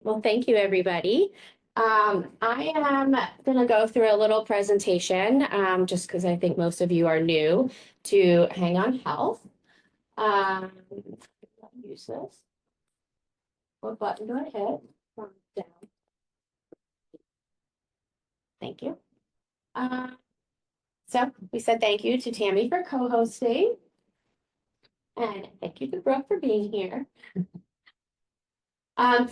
Well, thank you, everybody. I am going to go through a little presentation just because I think most of you are new to Hang on Health. Use this. What button do I hit? Down. Thank you. So we said thank you to Tammy for co-hosting. And thank you to Brooke for being here.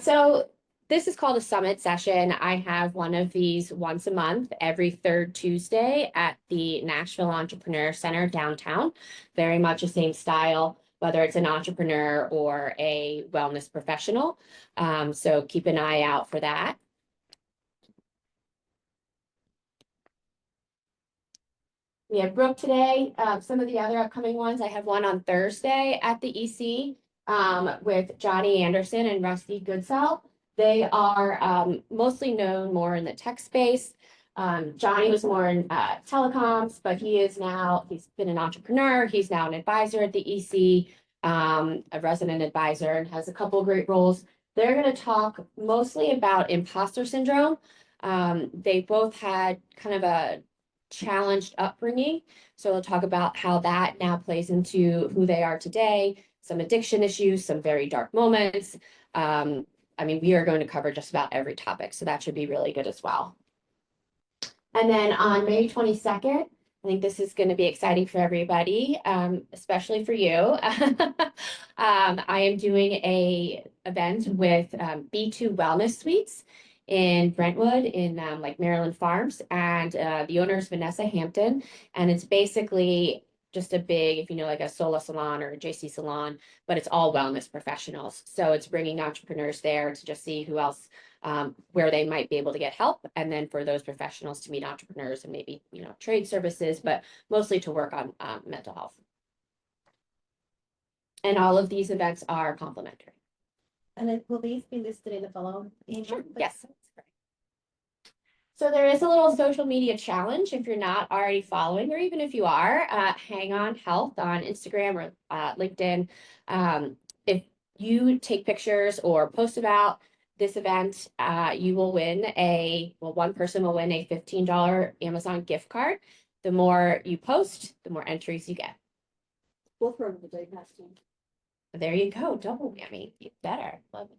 So this is called a summit session. I have one of these once a month, every third Tuesday at the Nashville Entrepreneur Center downtown. Very much the same style, whether it's an entrepreneur or a wellness professional. So keep an eye out for that. We have Brooke today. Some of the other upcoming ones, I have one on Thursday at the EC with Johnny Anderson and Rusty Goodsell. They are mostly known more in the tech space. Johnny was more in telecoms, but he's been an entrepreneur. He's now an advisor at the EC, a resident advisor, and has a couple of great roles. They're going to talk mostly about imposter syndrome. They both had kind of a challenged upbringing. So we'll talk about how that now plays into who they are today, some addiction issues, some very dark moments. We are going to cover just about every topic, so that should be really good as well. And then on May 22nd, I think this is going to be exciting for everybody, especially for you. I am doing a event with B2 Wellness Suites in Brentwood in Maryland Farms, and the owner is Vanessa Hampton, and it's basically just a big, if you know, like a Sola Salon or a JC Salon, but it's all wellness professionals. So it's bringing entrepreneurs there to just see who else, where they might be able to get help. And then for those professionals to meet entrepreneurs and maybe, trade services, but mostly to work on mental health. And all of these events are complimentary. And will these be listed in the below email? Sure. Yes. So there is a little social media challenge if you're not already following, or even if you are, Hang on Health on Instagram or LinkedIn. If you take pictures or post about this event, you will win one person will win a $15 Amazon gift card. The more you post, the more entries you get. We'll throw the day testing. There you go, double whammy. Better. Love it.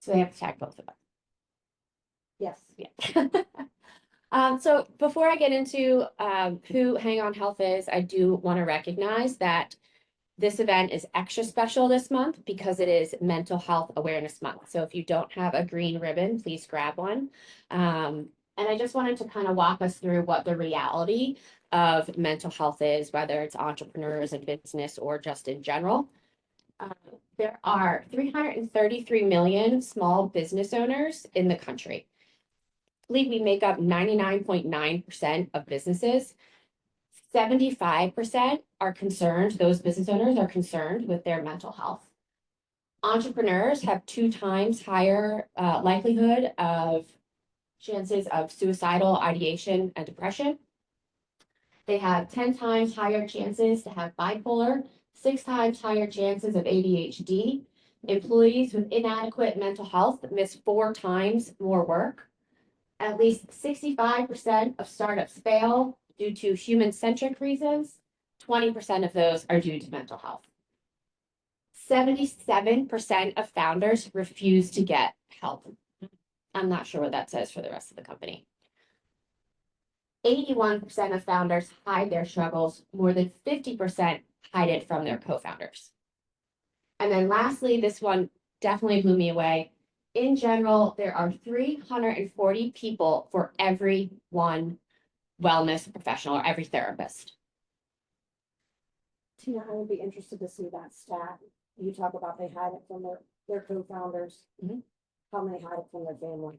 So they have to tag both of us. Yes. Yeah. So before I get into who Hang on Health is, I do want to recognize that this event is extra special this month because it is Mental Health Awareness Month. So if you don't have a green ribbon, please grab one. And I just wanted to kind of walk us through what the reality of mental health is, whether it's entrepreneurs and business or just in general. There are 333 million small business owners in the country. I believe we make up 99.9% of businesses. 75% are concerned, those business owners are concerned with their mental health. Entrepreneurs have 2 times higher likelihood of chances of suicidal ideation and depression. They have 10 times higher chances to have bipolar, 6 times higher chances of ADHD. Employees with inadequate mental health miss 4 times more work. At least 65% of startups fail due to human-centric reasons. 20% of those are due to mental health. 77% of founders refuse to get help. I'm not sure what that says for the rest of the company. 81% of founders hide their struggles. More than 50% hide it from their co-founders. And then lastly, this one definitely blew me away. In general, there are 340 people for every one wellness professional or every therapist. Tina, I would be interested to see that stat. You talk about they hide it from their co-founders. Mm-hmm. How many hide it from their family?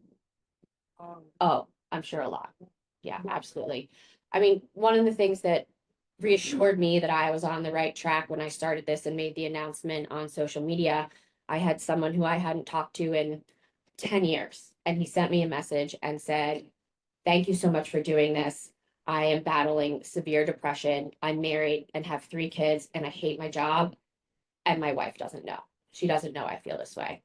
Oh, I'm sure a lot. Yeah, absolutely. I mean, one of the things that reassured me that I was on the right track when I started this and made the announcement on social media, I had someone who I hadn't talked to in 10 years, and he sent me a message and said, "Thank you so much for doing this. I am battling severe depression. I'm married and have 3 kids, and I hate my job, and my wife doesn't know." she doesn't know I feel this way.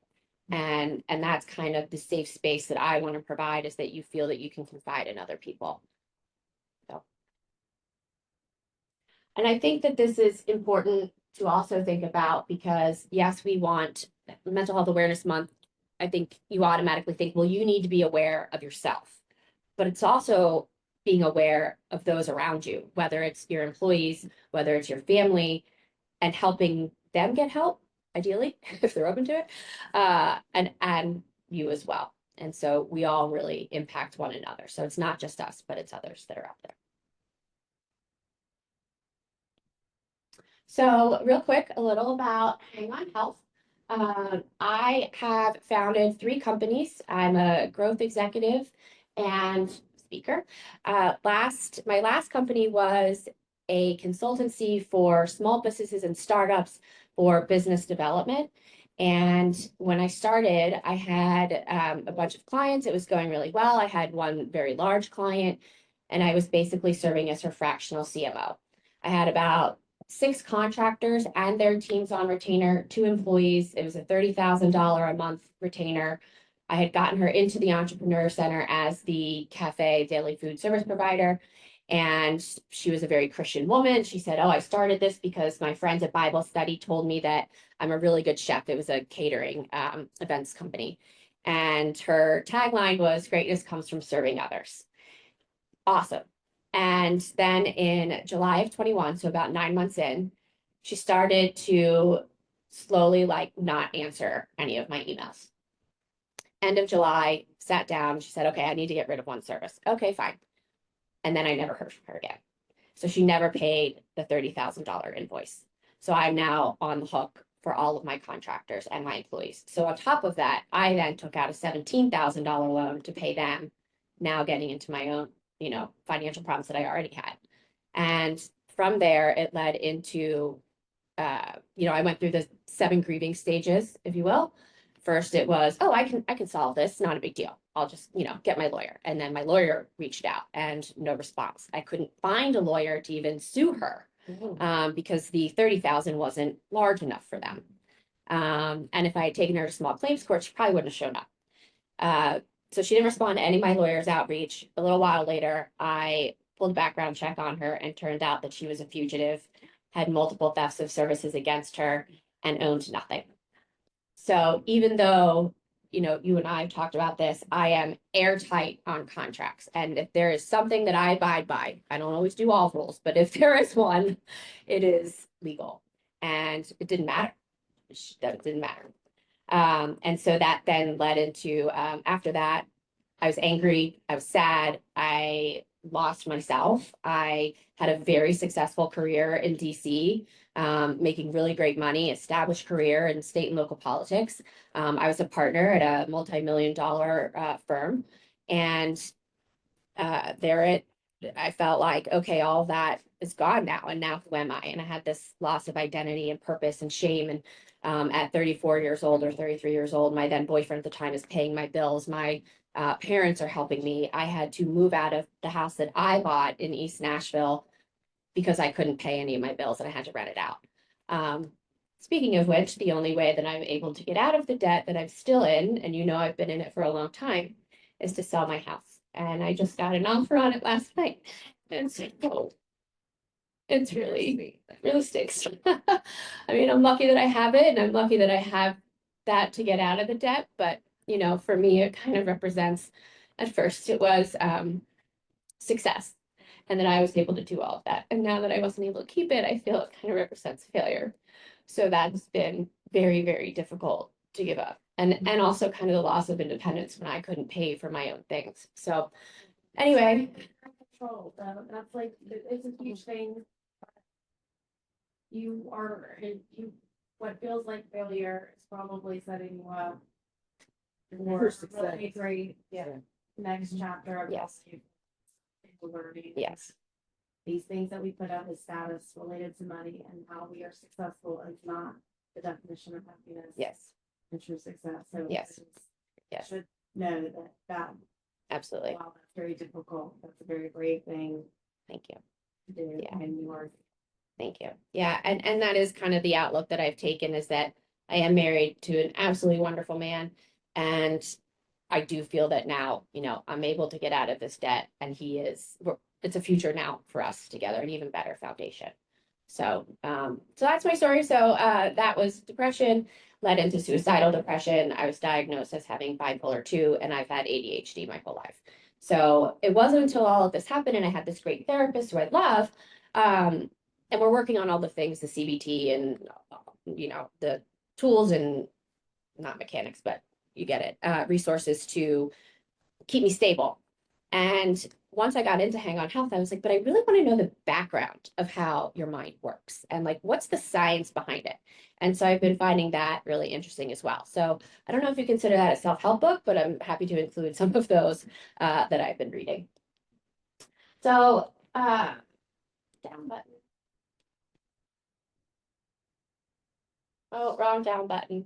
And that's kind of the safe space that I want to provide, is that you feel that you can confide in other people. So. And I think that this is important to also think about, because yes, we want Mental Health Awareness Month. I think you automatically think, well, you need to be aware of yourself, but it's also being aware of those around you, whether it's your employees, whether it's your family, and helping them get help, ideally, if they're open to it, and you as well. And so we all really impact one another. So it's not just us, but it's others that are out there. So real quick, a little about Hang On Health. I have founded 3 companies. I'm a growth executive and speaker. My last company was a consultancy for small businesses and startups for business development. And when I started, I had a bunch of clients. It was going really well. I had one very large client, and I was basically serving as her fractional CMO. I had about 6 contractors and their teams on retainer, 2 employees. It was a $30,000 a month retainer. I had gotten her into the Entrepreneur Center as the cafe daily food service provider. And she was a very Christian woman. She said, oh, I started this because my friends at Bible study told me that I'm a really good chef. It was a catering events company. And her tagline was, greatness comes from serving others. Awesome. And then in July of 21, so about 9 months in, she started to slowly not answer any of my emails. End of July, sat down, she said, okay, I need to get rid of one service. Okay, fine. And then I never heard from her again. So she never paid the $30,000 invoice. So I'm now on the hook for all of my contractors and my employees. So on top of that, I then took out a $17,000 loan to pay them, now getting into my own financial problems that I already had. And from there, it led into, I went through the 7 grieving stages, if you will. First, it was, oh, I can solve this, not a big deal. I'll just, get my lawyer. And then my lawyer reached out and no response. I couldn't find a lawyer to even sue her because the $30,000 wasn't large enough for them. And if I had taken her to small claims court, she probably wouldn't have shown up. So she didn't respond to any of my lawyer's outreach. A little while later, I pulled a background check on her, and turned out that she was a fugitive, had multiple thefts of services against her, and owned nothing. So even though, you and I have talked about this, I am airtight on contracts. And if there is something that I abide by, I don't always do all rules, but if there is one, it is legal. And it didn't matter. It didn't matter. And so that then led into, after that, I was angry, I was sad, I lost myself. I had a very successful career in DC, making really great money, established career in state and local politics. I was a partner at a multi-million-dollar firm, and I felt like, okay, all that is gone now, and now who am I? And I had this loss of identity and purpose and shame. And at 34 years old or 33 years old, my then boyfriend at the time is paying my bills. My parents are helping me. I had to move out of the house that I bought in East Nashville because I couldn't pay any of my bills and I had to rent it out. Speaking of which, the only way that I'm able to get out of the debt that I'm still in, and I've been in it for a long time, is to sell my house. And I just got an offer on it last night. And so it's really stinks. I mean, I'm lucky that I have it, and I'm lucky that I have that to get out of the debt. But, for me, it kind of represents, at first it was success. And then I was able to do all of that. And now that I wasn't able to keep it, I feel it kind of represents failure. So that's been very, very difficult to give up. And also kind of the loss of independence when I couldn't pay for my own things. So anyway. Control, though. That's it's a huge thing. What feels like failure is probably setting you up for really great, next chapter of Yes. learning. Yes. These things that we put up as status related to money and how we are successful is not the definition of happiness. Yes. And true success. So Yes. should know that Absolutely. wow, that's very difficult. That's a very brave thing Thank you. to do. Yeah. And you are. Thank you. Yeah. And that is kind of the outlook that I've taken, is that I am married to an absolutely wonderful man. And I do feel that now, I'm able to get out of this debt, and it's a future now for us together, an even better foundation. So that's my story. So that was depression, led into suicidal depression. I was diagnosed as having bipolar 2, and I've had ADHD my whole life. So it wasn't until all of this happened and I had this great therapist who I love, and we're working on all the things, the CBT and, the tools and not mechanics, but you get it, resources to keep me stable. And once I got into Hang On Health, I was like, but I really want to know the background of how your mind works and like what's the science behind it. And so I've been finding that really interesting as well. So I don't know if you consider that a self-help book, but I'm happy to include some of those that I've been reading. So down button. Oh, wrong down button.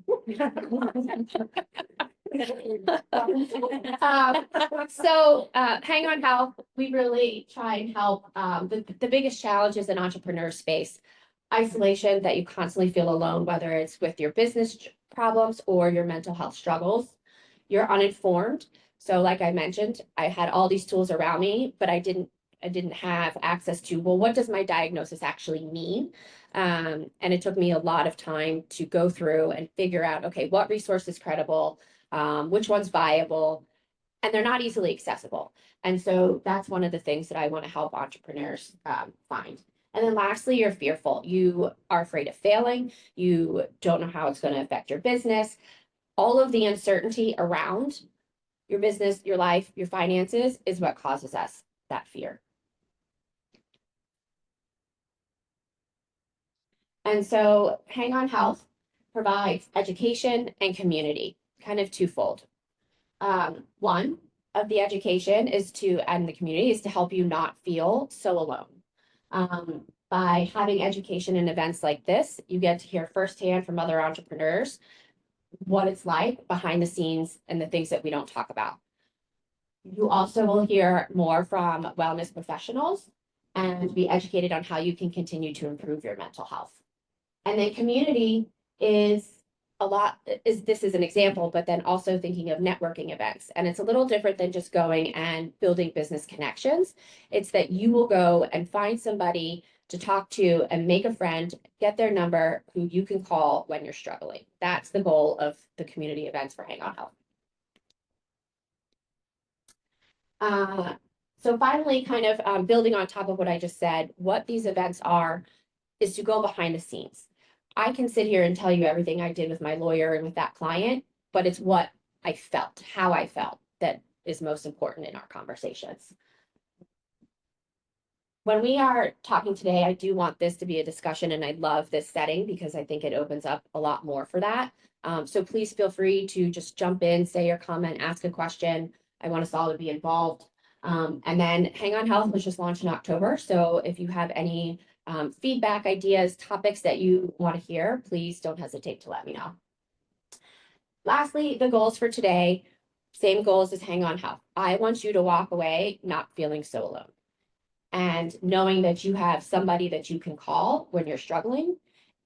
Hang On Health, we really try and help. The biggest challenges in entrepreneur space, isolation, that you constantly feel alone, whether it's with your business problems or your mental health struggles. You're uninformed. So like I mentioned, I had all these tools around me, but I didn't have access to, well, what does my diagnosis actually mean? And it took me a lot of time to go through and figure out, okay, what resource is credible, which one's viable, and they're not easily accessible. And so that's one of the things that I want to help entrepreneurs find. And then lastly, you're fearful. You are afraid of failing. You don't know how it's going to affect your business. All of the uncertainty around your business, your life, your finances is what causes us that fear. And so Hang On Health provides education and community, kind of twofold. One of the education is and the community is to help you not feel so alone. By having education and events like this, you get to hear firsthand from other entrepreneurs what it's like behind the scenes and the things that we don't talk about. You also will hear more from wellness professionals and be educated on how you can continue to improve your mental health. And then community is this is an example, but then also thinking of networking events. And it's a little different than just going and building business connections. It's that you will go and find somebody to talk to and make a friend, get their number, who you can call when you're struggling. That's the goal of the community events for Hang On Health. So finally, kind of building on top of what I just said, what these events are is to go behind the scenes. I can sit here and tell you everything I did with my lawyer and with that client, but it's what I felt, how I felt, that is most important in our conversations. When we are talking today, I do want this to be a discussion, and I love this setting because I think it opens up a lot more for that. So please feel free to just jump in, say your comment, ask a question. I want us all to be involved. And then Hang On Health was just launched in October. So if you have any feedback, ideas, topics that you want to hear, please don't hesitate to let me know. Lastly, the goals for today, same goals as Hang On Health. I want you to walk away not feeling so alone, and knowing that you have somebody that you can call when you're struggling,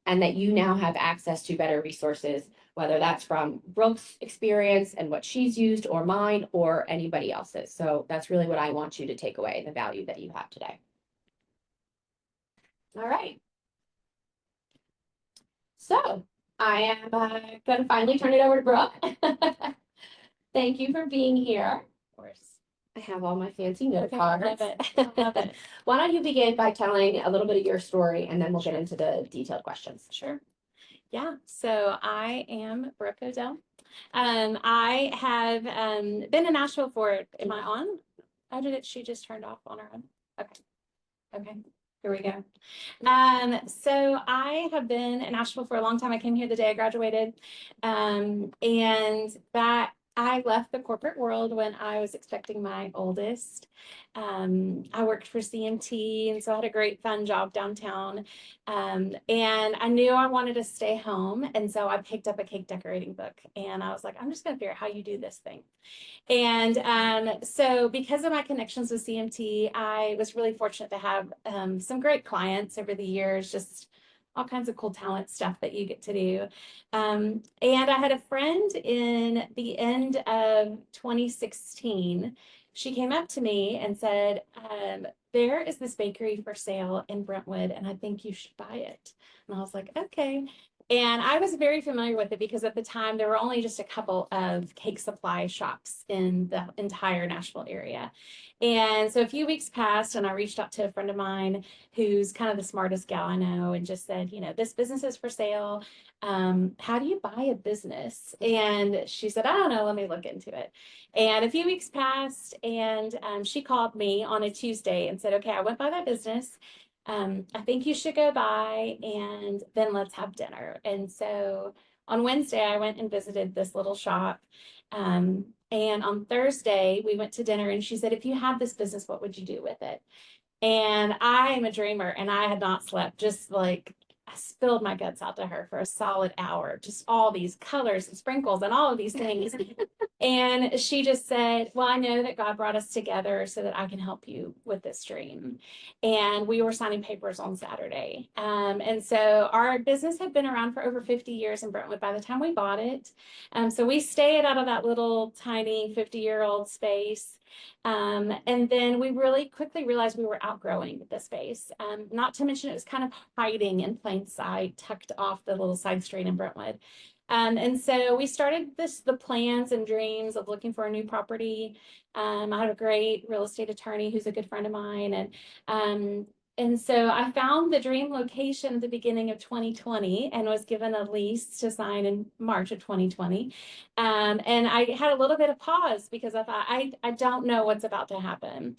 and that you now have access to better resources, whether that's from Brooke's experience and what she's used, or mine, or anybody else's. So that's really what I want you to take away, the value that you have today. All right. So I am going to finally turn it over to Brooke. Thank you for being here. Of course. I have all my fancy note cards. Love it. Love it. Why don't you begin by telling a little bit of your story, and then we'll get into the detailed questions. Sure. Yeah, so I am Brooke O'Dell. I have been in Nashville for, am I on? How did it, she just turned off on her own? Okay. Okay, here we go. So I have been in Nashville for a long time. I came here the day I graduated. And that I left the corporate world when I was expecting my oldest. I worked for CMT, and so I had a great fun job downtown. And I knew I wanted to stay home. And so I picked up a cake decorating book, and I was like, I'm just going to figure out how you do this thing. And so because of my connections with CMT, I was really fortunate to have some great clients over the years, just all kinds of cool talent stuff that you get to do. And I had a friend in the end of 2016. She came up to me and said, there is this bakery for sale in Brentwood, and I think you should buy it. And I was like, okay. And I was very familiar with it because at the time there were only just a couple of cake supply shops in the entire Nashville area. And so a few weeks passed and I reached out to a friend of mine who's kind of the smartest gal I know and just said, this business is for sale. How do you buy a business? And she said, I don't know, let me look into it. And a few weeks passed and she called me on a Tuesday and said, okay, I went by that business. I think you should go by and then let's have dinner. And so on Wednesday, I went and visited this little shop. And on Thursday, we went to dinner and she said, if you had this business, what would you do with it? And I am a dreamer and I had not slept, just like I spilled my guts out to her for a solid hour, just all these colors and sprinkles and all of these things. And she just said, well, I know that God brought us together so that I can help you with this dream. And we were signing papers on Saturday. And so our business had been around for over 50 years in Brentwood by the time we bought it. So we stayed out of that little tiny 50-year-old space. And then we really quickly realized we were outgrowing the space. Not to mention it was kind of hiding in plain sight, tucked off the little side street in Brentwood. And so we started the plans and dreams of looking for a new property. I have a great real estate attorney who's a good friend of mine. And so I found the dream location at the beginning of 2020 and was given a lease to sign in March of 2020. And I had a little bit of pause because I thought, I don't know what's about to happen.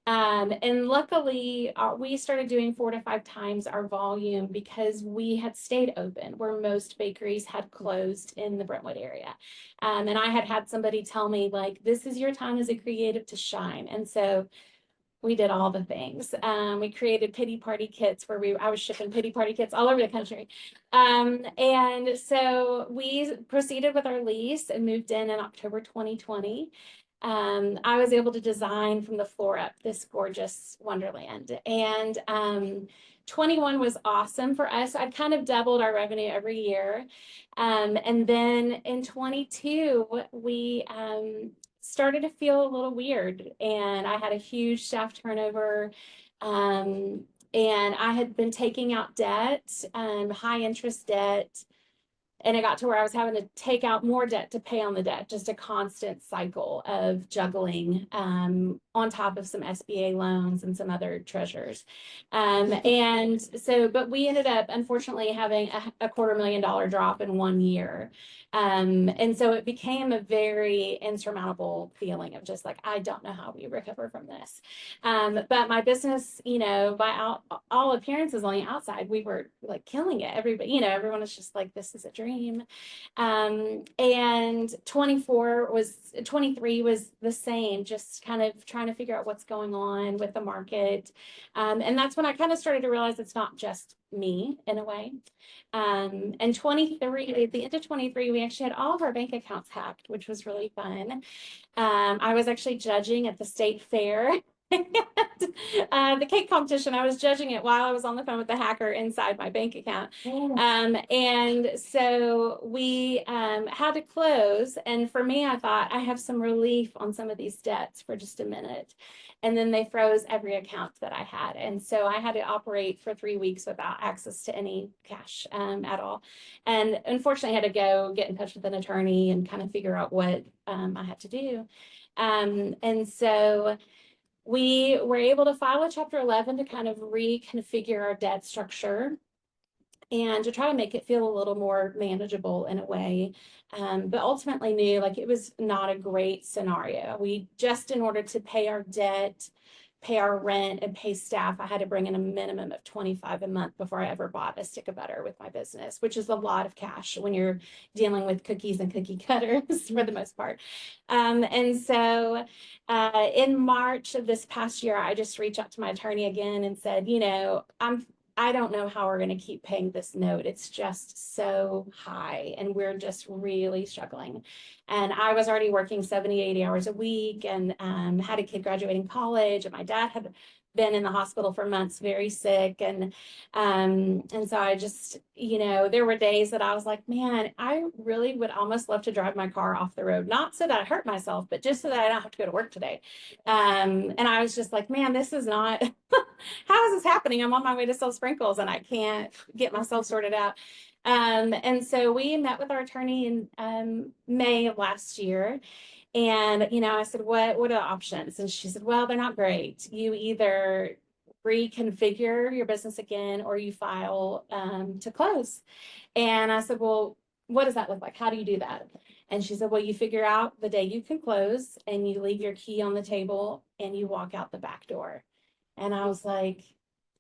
And luckily, we started doing 4 to 5 times our volume because we had stayed open where most bakeries had closed in the Brentwood area. And I had somebody tell me, like, this is your time as a creative to shine. And so we did all the things. We created pity party kits where I was shipping pity party kits all over the country. And so we proceeded with our lease and moved in October 2020. I was able to design from the floor up this gorgeous wonderland. And 21 was awesome for us. I kind of doubled our revenue every year. And then in 22, we started to feel a little weird, and I had a huge staff turnover. And I had been taking out debt, high interest debt. And it got to where I was having to take out more debt to pay on the debt, just a constant cycle of juggling on top of some SBA loans and some other treasures. And so, but we ended up, unfortunately, having a $250,000 drop in 1 year. And so it became a very insurmountable feeling of just like, I don't know how we recover from this. But my business, by all appearances on the outside, we were like killing it. Everybody, everyone was just like, this is a dream. And 23 was the same, just kind of trying to figure out what's going on with the market. And that's when I kind of started to realize it's not just me in a way. And 23, at the end of 23, we actually had all of our bank accounts hacked, which was really fun. I was actually judging at the state fair. The cake competition, I was judging it while I was on the phone with the hacker inside my bank account. And so we had to close. And for me, I thought I have some relief on some of these debts for just a minute. And then they froze every account that I had. And so I had to operate for 3 weeks without access to any cash at all. And unfortunately, I had to go get in touch with an attorney and kind of figure out what I had to do. And so we were able to file a Chapter 11 to kind of reconfigure our debt structure and to try to make it feel a little more manageable in a way. But ultimately knew like it was not a great scenario. We just, in order to pay our debt, pay our rent, and pay staff, I had to bring in a minimum of $25 a month before I ever bought a stick of butter with my business, which is a lot of cash when you're dealing with cookies and cookie cutters for the most part. And so in March of this past year, I just reached out to my attorney again and said, I don't know how we're going to keep paying this note. It's just so high and we're just really struggling. And I was already working 70, 80 hours a week and had a kid graduating college, and my dad had been in the hospital for months, very sick. And so I just, there were days that I was like, man, I really would almost love to drive my car off the road, not so that I hurt myself, but just so that I don't have to go to work today. And I was just like, man, this is not, how is this happening? I'm on my way to sell sprinkles and I can't get myself sorted out. And so we met with our attorney in May of last year. And, I said, what are the options? And she said, well, they're not great. You either reconfigure your business again or you file to close. And I said, well, what does that look like? How do you do that? And she said, well, you figure out the day you can close and you leave your key on the table and you walk out the back door. And I was like,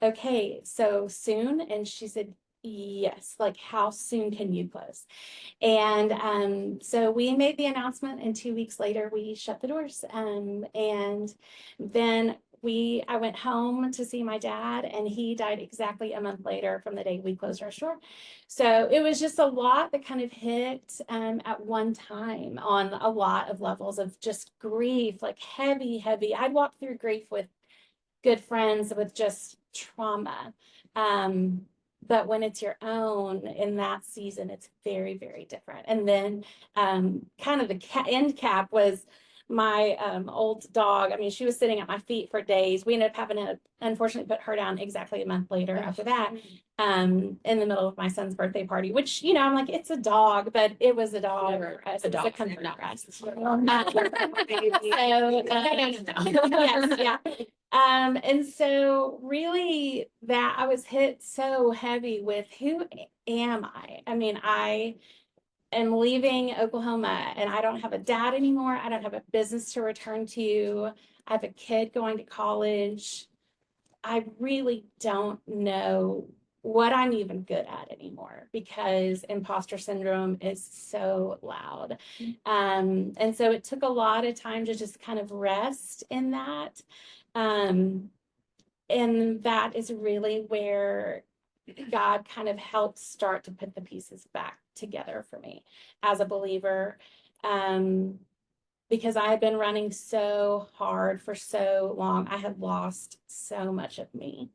okay, so soon? And she said, yes. Like, how soon can you close? And so we made the announcement, and 2 weeks later we shut the doors. And then I went home to see my dad, and he died exactly a month later from the day we closed our store. So it was just a lot that kind of hit at one time on a lot of levels of just grief, like heavy. I'd walked through grief with good friends with just trauma. But when it's your own in that season, it's very, very different. And then kind of the end cap was my old dog. I mean, she was sitting at my feet for days. We ended up having to unfortunately put her down exactly a month later after that, in the middle of my son's birthday party, which, I'm like, it's a dog, but it was a dog. It was a comfort rest. So, yes, yeah. And so really that I was hit so heavy with who am I? I mean, I am leaving Oklahoma and I don't have a dad anymore. I don't have a business to return to. I have a kid going to college. I really don't know what I'm even good at anymore because imposter syndrome is so loud. And so it took a lot of time to just kind of rest in that. And that is really where God kind of helped start to put the pieces back together for me as a believer. Because I had been running so hard for so long, I had lost so much of me.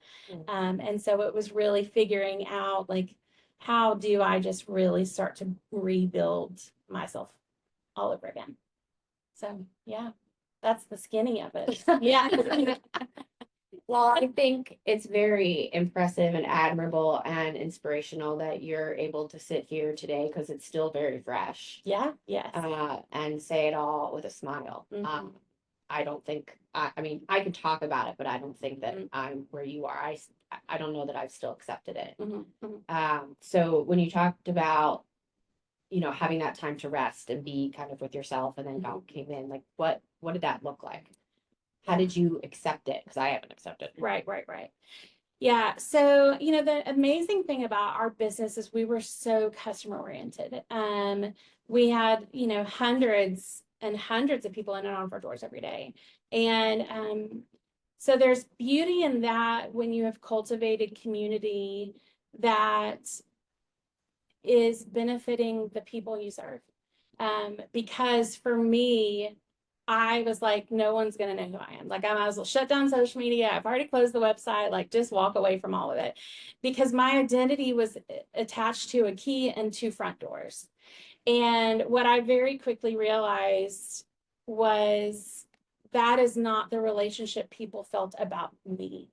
And so it was really figuring out, like, how do I just really start to rebuild myself all over again? So, yeah, that's the skinny of it. Yeah. Well, I think it's very impressive and admirable and inspirational that you're able to sit here today because it's still very fresh. Yeah, yes. And say it all with a smile. I don't think, I mean, I can talk about it, but I don't think that I'm where you are. I don't know that I've still accepted it. So when you talked about, having that time to rest and be kind of with yourself and then God came in, like what did that look like? How did you accept it? Because I haven't accepted it. Right. Yeah. So, the amazing thing about our business is we were so customer oriented. We had, hundreds and hundreds of people in and out of our doors every day. And so there's beauty in that when you have cultivated community that is benefiting the people you serve. Because for me, I was like, no one's going to know who I am. Like, I might as well shut down social media. I've already closed the website, like just walk away from all of it because my identity was attached to a key and 2 front doors. And what I very quickly realized was that is not the relationship people felt about me.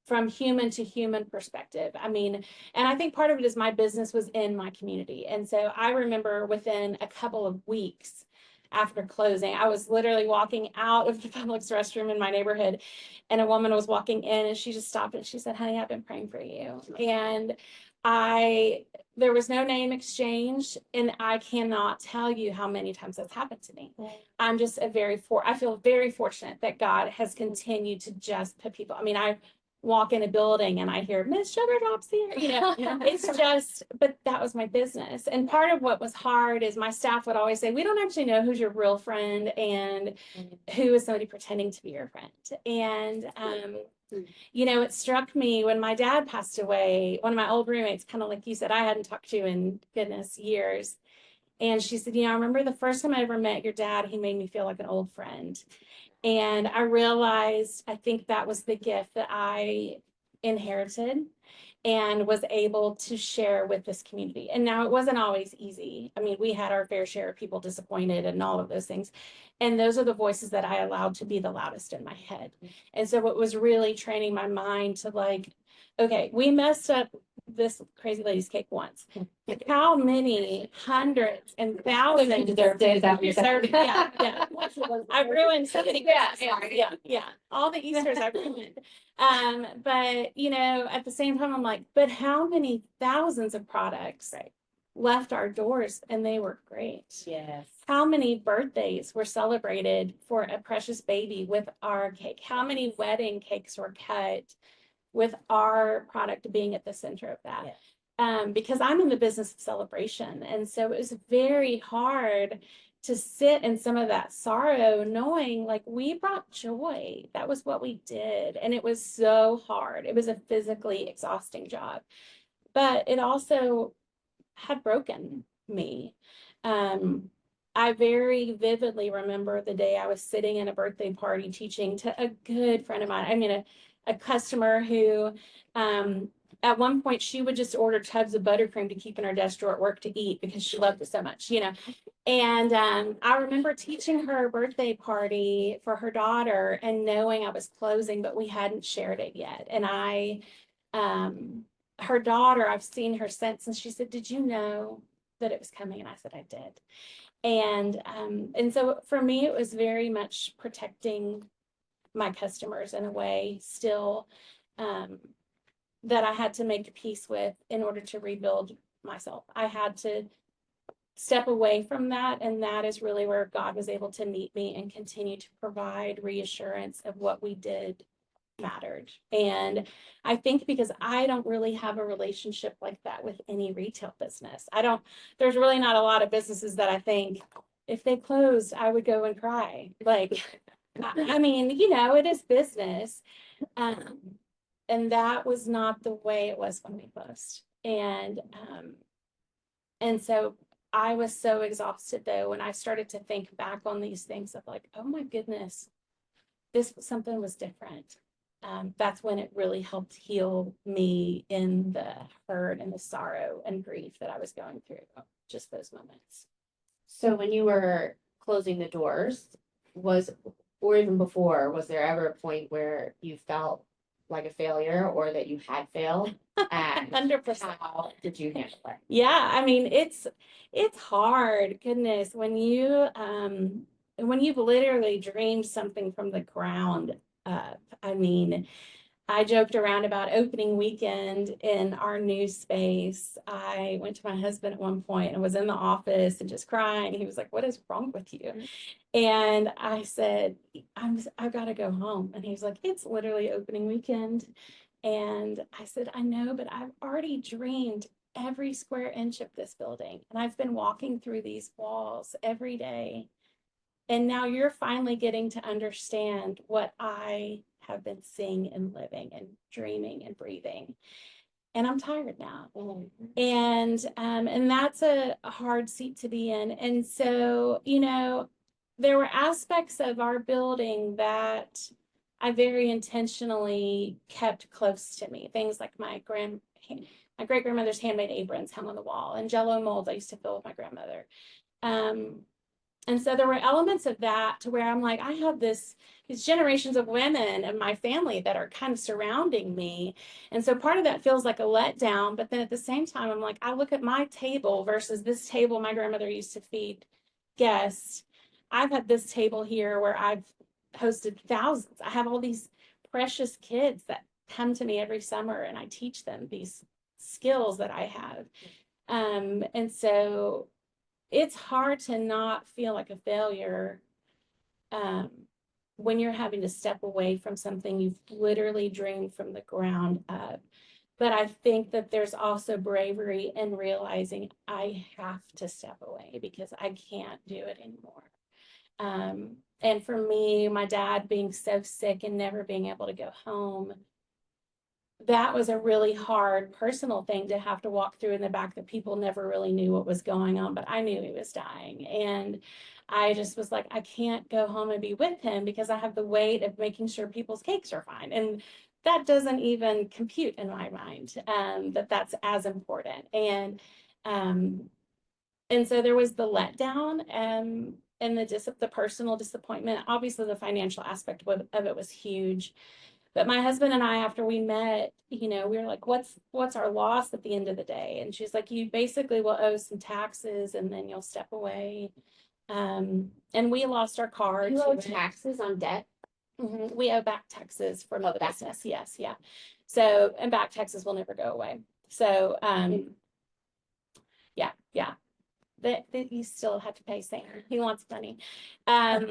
From human to human perspective. I mean, and I think part of it is my business was in my community. And so I remember within a couple of weeks after closing, I was literally walking out of the Publix restroom in my neighborhood and a woman was walking in and she just stopped and she said, honey, I've been praying for you. And there was no name exchange, and I cannot tell you how many times that's happened to me. I'm just I feel very fortunate that God has continued to just put people. I mean, I walk in a building and I hear Miss Sugar Drop's here, it's just, but that was my business. And part of what was hard is my staff would always say, we don't actually know who's your real friend and who is somebody pretending to be your friend. And, it struck me when my dad passed away, one of my old roommates, kind of like you said, I hadn't talked to in goodness years. And she said, I remember the first time I ever met your dad, he made me feel like an old friend. And I realized, I think that was the gift that I inherited and was able to share with this community. And now it wasn't always easy. I mean, we had our fair share of people disappointed and all of those things. And those are the voices that I allowed to be the loudest in my head. And so it was really training my mind to like, okay, we messed up this crazy lady's cake once. How many hundreds and thousands deserved it, is that what you're saying? deserved it? Yeah. I ruined so many. Yeah. All the Easters I ruined. But at the same time, I'm like, but how many thousands of products left our doors and they were great? Yes. How many birthdays were celebrated for a precious baby with our cake? How many wedding cakes were cut with our product being at the center of that? Because I'm in the business of celebration. And so it was very hard to sit in some of that sorrow, knowing like we brought joy. That was what we did. And it was so hard. It was a physically exhausting job, but it also had broken me. I very vividly remember the day I was sitting in a birthday party teaching to a good friend of mine. I mean, a customer who, at one point she would just order tubs of buttercream to keep in her desk drawer at work to eat because she loved it so much, And I remember teaching her a birthday party for her daughter and knowing I was closing, but we hadn't shared it yet. And her daughter, I've seen her since, and she said, "Did you know that it was coming?" And I said, "I did." And so for me, it was very much protecting my customers in a way still, that I had to make peace with in order to rebuild myself. I had to step away from that. And that is really where God was able to meet me and continue to provide reassurance of what we did mattered. And I think because I don't really have a relationship like that with any retail business. There's really not a lot of businesses that I think if they closed, I would go and cry. Like, I mean, it is business. And that was not the way it was when we closed. And so I was so exhausted though, when I started to think back on these things of like, oh my goodness, something was different. That's when it really helped heal me in the hurt and the sorrow and grief that I was going through, just those moments. So when you were closing the doors, or even before, was there ever a point where you felt like a failure or that you had failed? And 100%. How did you handle it? Yeah, I mean, it's hard, goodness, when you've literally dreamed something from the ground up. I mean, I joked around about opening weekend in our new space. I went to my husband at one point and was in the office and just crying. He was like, "What is wrong with you?" And I said, I've got to go home. And he was like, "It's literally opening weekend." And I said, "I know, but I've already dreamed every square inch of this building. And I've been walking through these walls every day. And now you're finally getting to understand what I have been seeing and living and dreaming and breathing. And I'm tired now." And that's a hard seat to be in. And so, there were aspects of our building that I very intentionally kept close to me. Things like my great grandmother's handmade aprons hung on the wall, and Jello molds I used to fill with my grandmother. And so there were elements of that to where I'm like, I have these generations of women in my family that are kind of surrounding me. And so part of that feels like a letdown. But then at the same time, I'm like, I look at my table versus this table my grandmother used to feed guests. I've had this table here where I've hosted thousands. I have all these precious kids that come to me every summer and I teach them these skills that I have. And so it's hard to not feel like a failure when you're having to step away from something you've literally dreamed from the ground up. But I think that there's also bravery in realizing I have to step away because I can't do it anymore. And for me, my dad being so sick and never being able to go home, that was a really hard personal thing to have to walk through in the back, that people never really knew what was going on, but I knew he was dying. And I just was like, I can't go home and be with him because I have the weight of making sure people's cakes are fine. And that doesn't even compute in my mind, that that's as important. And so there was the letdown, and the personal disappointment. Obviously, the financial aspect of it was huge. But my husband and I, after we met, we were like, what's our loss at the end of the day? And she's like, you basically will owe some taxes and then you'll step away. And we lost our car. You owe taxes on debt? Mhm. We owe back taxes from Oh, the back business. Yes, yeah. So, and back taxes will never go away. So, yeah. That you still have to pay Sam. He wants money. But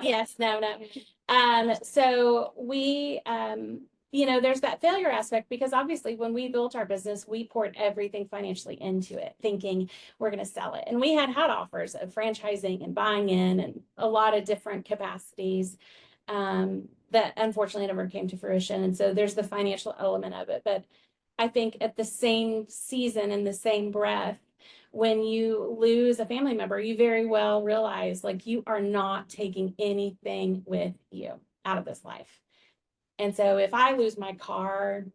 yes, no. So we, there's that failure aspect, because obviously when we built our business, we poured everything financially into it, thinking we're going to sell it. And we had offers of franchising and buying in and a lot of different capacities, that unfortunately never came to fruition. And so there's the financial element of it. But I think at the same season, in the same breath, when you lose a family member, you very well realize, like, you are not taking anything with you out of this life. And so if I lose my car,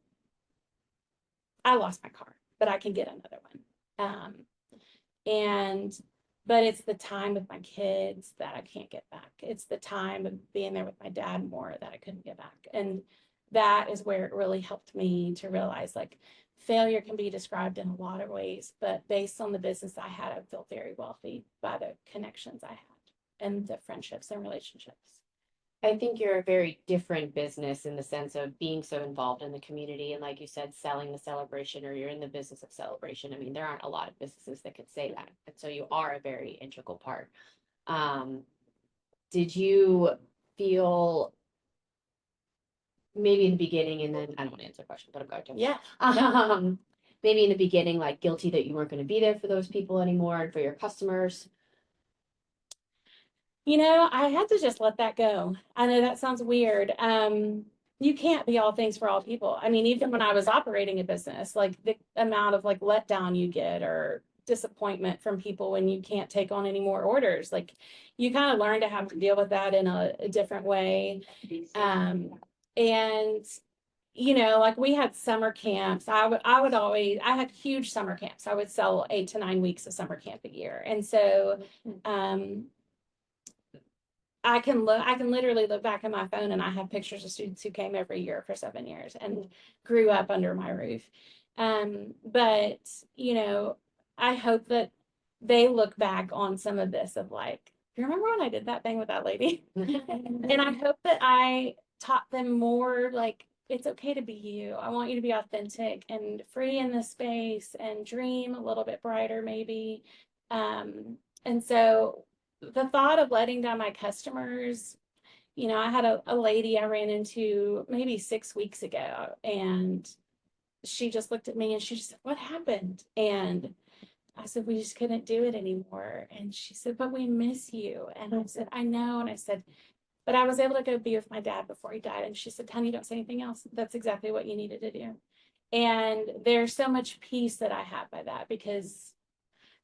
I lost my car, but I can get another one. But it's the time with my kids that I can't get back. It's the time of being there with my dad more that I couldn't get back. And that is where it really helped me to realize, like, failure can be described in a lot of ways, but based on the business I had, I felt very wealthy by the connections I had and the friendships and relationships. I think you're a very different business in the sense of being so involved in the community. And like you said, selling the celebration, or you're in the business of celebration. I mean, there aren't a lot of businesses that could say that. And so you are a very integral part. Did you feel maybe in the beginning, and then I don't want to answer the question, but I'm going to. Yeah. Maybe in the beginning, like guilty that you weren't going to be there for those people anymore and for your customers? I had to just let that go. I know that sounds weird. You can't be all things for all people. I mean, even when I was operating a business, like the amount of like letdown you get, or disappointment from people when you can't take on any more orders, like, you kind of learn to have to deal with that in a different way. And like, we had summer camps. I had huge summer camps. I would sell 8 to 9 weeks of summer camp a year. And so, I can literally look back at my phone, and I have pictures of students who came every year for 7 years and grew up under my roof. But I hope that they look back on some of this of like, you remember when I did that thing with that lady? And I hope that I taught them more, like, it's okay to be you. I want you to be authentic and free in this space and dream a little bit brighter, maybe. And so the thought of letting down my customers, I had a lady I ran into maybe 6 weeks ago, and she just looked at me and she just said, "What happened?" And I said, "We just couldn't do it anymore." And she said, "But we miss you." And I said, "I know." And I said, "But I was able to go be with my dad before he died." And she said, "Honey, don't say anything else. That's exactly what you needed to do." And there's so much peace that I have by that, because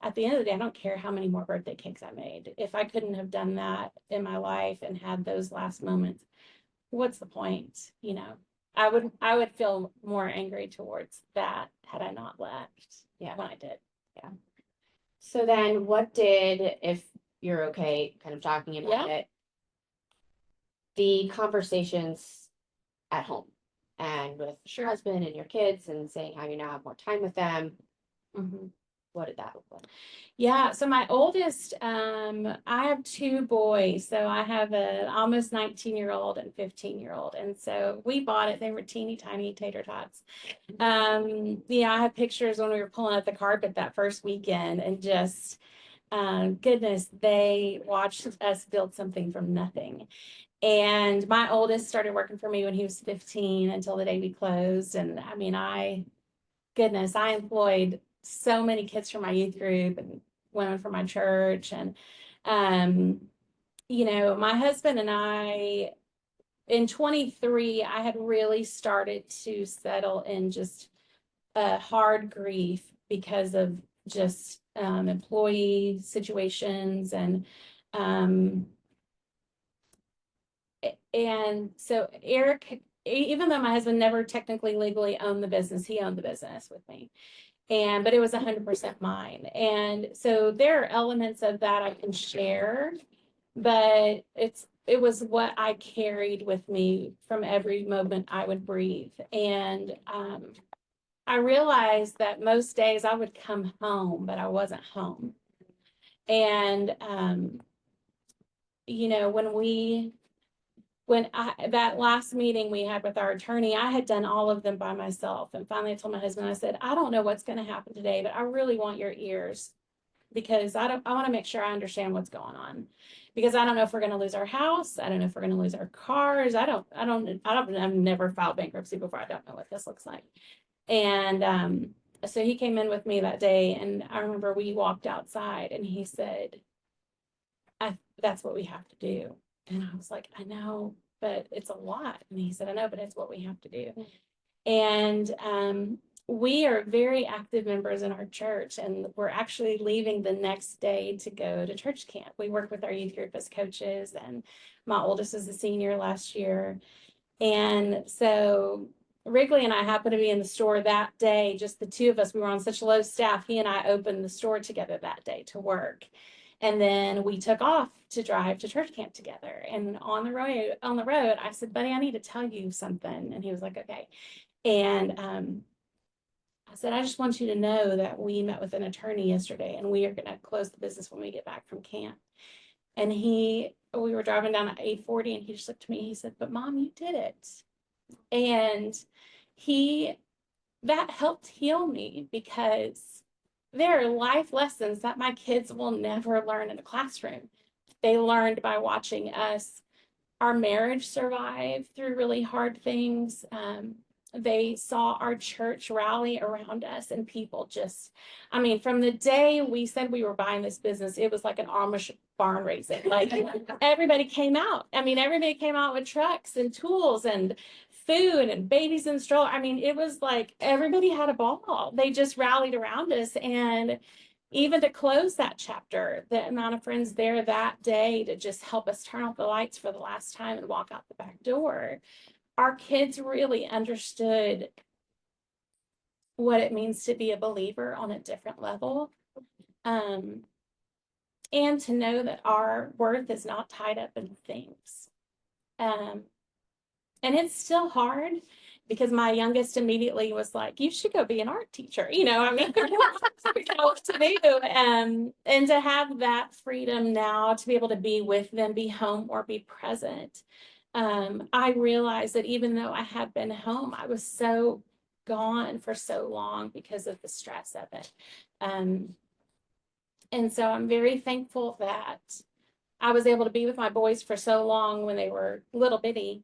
at the end of the day, I don't care how many more birthday cakes I made. If I couldn't have done that in my life and had those last moments, what's the point? I would feel more angry towards that had I not left. Yeah. When I did. Yeah. So then what did, if you're okay kind of talking about it, the conversations at home and with your husband and your kids, and saying how you now have more time with them, what did that look like? Yeah, so my oldest, I have 2 boys. So I have an almost 19-year-old and 15-year-old. And so we bought it. They were teeny tiny tater tots. I have pictures when we were pulling out the carpet that first weekend, and just, goodness, they watched us build something from nothing. And my oldest started working for me when he was 15 until the day we closed. And I mean, I employed so many kids from my youth group and women from my church. And, my husband and I, in 23, I had really started to settle in just hard grief because of just employee situations and so Eric, even though my husband never technically legally owned the business, he owned the business with me. But it was 100% mine. And so there are elements of that I can share, but it was what I carried with me from every moment I would breathe. And I realized that most days I would come home, but I wasn't home. And you know, that last meeting we had with our attorney, I had done all of them by myself. And finally I told my husband, I said, I don't know what's going to happen today, but I really want your ears because I want to make sure I understand what's going on, because I don't know if we're going to lose our house. I don't know if we're going to lose our cars. I've never filed bankruptcy before. I don't know what this looks like. And so he came in with me that day, and I remember we walked outside and he said, that's what we have to do. And I was like, I know, but it's a lot. And he said, I know, but it's what we have to do. And we are very active members in our church, and we're actually leaving the next day to go to church camp. We work with our youth group as coaches, and my oldest is a senior last year. And so Wrigley and I happened to be in the store that day, just the two of us. We were on such low staff. He and I opened the store together that day to work. And then we took off to drive to church camp together. And on the road, I said, buddy, I need to tell you something. And he was like, okay. And I said, I just want you to know that we met with an attorney yesterday, and we are going to close the business when we get back from camp. And we were driving down at 840, and he just looked at me. He said, but Mom, you did it. And that helped heal me, because there are life lessons that my kids will never learn in a classroom. They learned by watching us, our marriage survive through really hard things. They saw our church rally around us, and people from the day we said we were buying this business, it was like an Amish barn raising. Like everybody came out. Everybody came out with trucks and tools and food and babies in stroller. It was like everybody had a ball. They just rallied around us. And even to close that chapter, the amount of friends there that day to just help us turn off the lights for the last time and walk out the back door. Our kids really understood what it means to be a believer on a different level. And to know that our worth is not tied up in things. And it's still hard, because my youngest immediately was like, you should go be an art teacher. We know what to do. And to have that freedom now to be able to be with them, be home or be present. I realized that even though I had been home, I was so gone for so long because of the stress of it. And so I'm very thankful that I was able to be with my boys for so long when they were little bitty.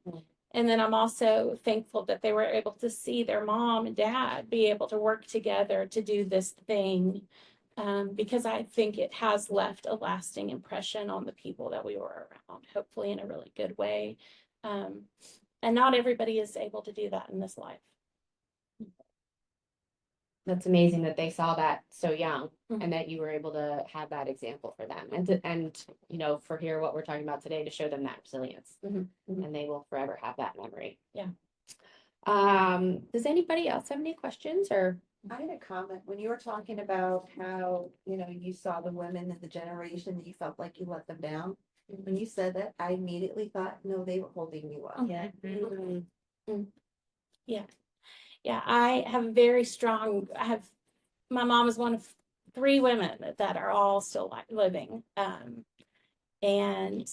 And then I'm also thankful that they were able to see their mom and dad be able to work together to do this thing, because I think it has left a lasting impression on the people that we were around, hopefully in a really good way. And not everybody is able to do that in this life. That's amazing that they saw that so young, and that you were able to have that example for them, and for here what we're talking about today, to show them that resilience, and they will forever have that memory. Yeah. Does anybody else have any questions? Or I had a comment when you were talking about how, you saw the women in the generation that you felt like you let them down. When you said that, I immediately thought, no, they were holding you up. Yeah. Yeah. Yeah, I have my mom is one of 3 women that are all still living. And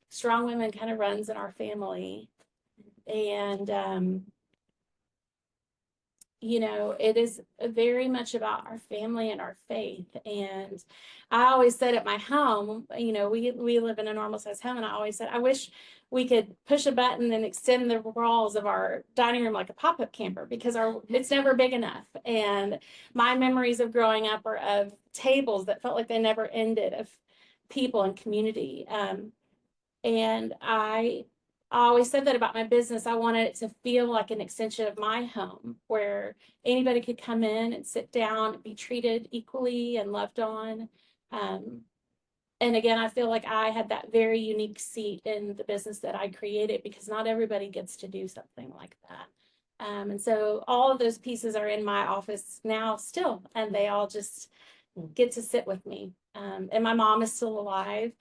strong women kind of runs in our family. And, it is very much about our family and our faith. And I always said at my home, we live in a normal size home, and I always said, I wish we could push a button and extend the walls of our dining room like a pop-up camper, because it's never big enough. And my memories of growing up are of tables that felt like they never ended, of people and community. And I I always said that about my business. I wanted it to feel like an extension of my home where anybody could come in and sit down and be treated equally and loved on. And again, I feel like I had that very unique seat in the business that I created because not everybody gets to do something like that. And so all of those pieces are in my office now still, and they all just get to sit with me. And my mom is still alive.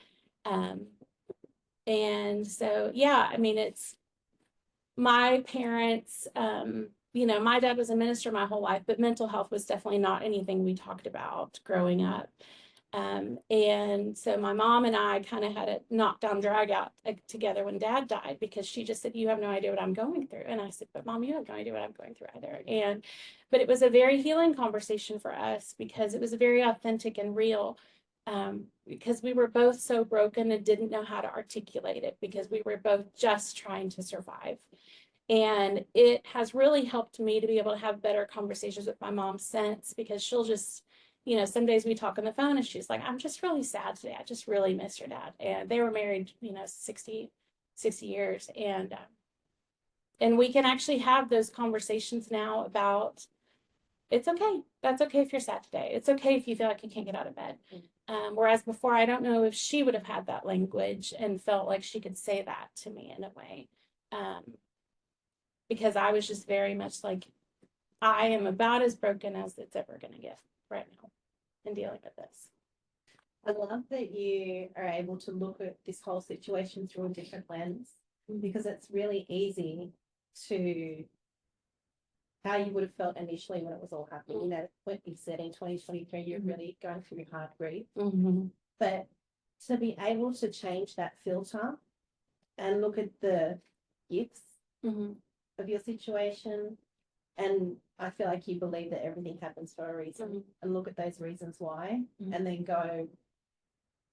And so, yeah, I mean, it's my parents, my dad was a minister my whole life, but mental health was definitely not anything we talked about growing up. And so my mom and I kind of had a knockdown drag out together when dad died, because she just said, you have no idea what I'm going through. And I said, but mom, you have no idea what I'm going through either. But it was a very healing conversation for us because it was very authentic and real. Because we were both so broken and didn't know how to articulate it because we were both just trying to survive. And it has really helped me to be able to have better conversations with my mom since, because she'll just, some days we talk on the phone and she's like, I'm just really sad today. I just really miss your dad. And they were married, 60 years. And we can actually have those conversations now about, it's okay. That's okay if you're sad today. It's okay if you feel like you can't get out of bed. Whereas before, I don't know if she would have had that language and felt like she could say that to me in a way. Because I was just very much like, I am about as broken as it's ever going to get right now in dealing with this. I love that you are able to look at this whole situation through a different lens, because it's really easy to how you would have felt initially when it was all happening. What you said in 2023, you're really going through hard grief. But to be able to change that filter and look at the gifts of your situation, and I feel like you believe that everything happens for a reason, and look at those reasons why, and then go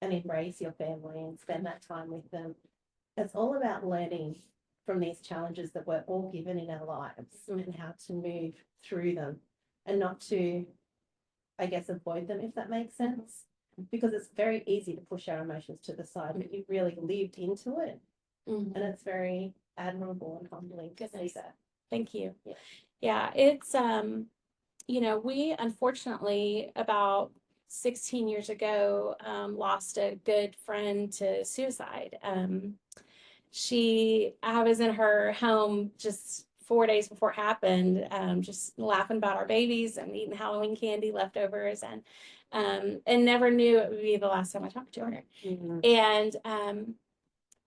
and embrace your family and spend that time with them. It's all about learning from these challenges that we're all given in our lives and how to move through them and not to, I guess, avoid them, if that makes sense. Because it's very easy to push our emotions to the side, but you really lived into it. And it's very admirable and humbling to see that. Thank you. Yeah, it's, we unfortunately about 16 years ago lost a good friend to suicide. I was in her home just 4 days before it happened, just laughing about our babies and eating Halloween candy leftovers, and never knew it would be the last time I talked to her.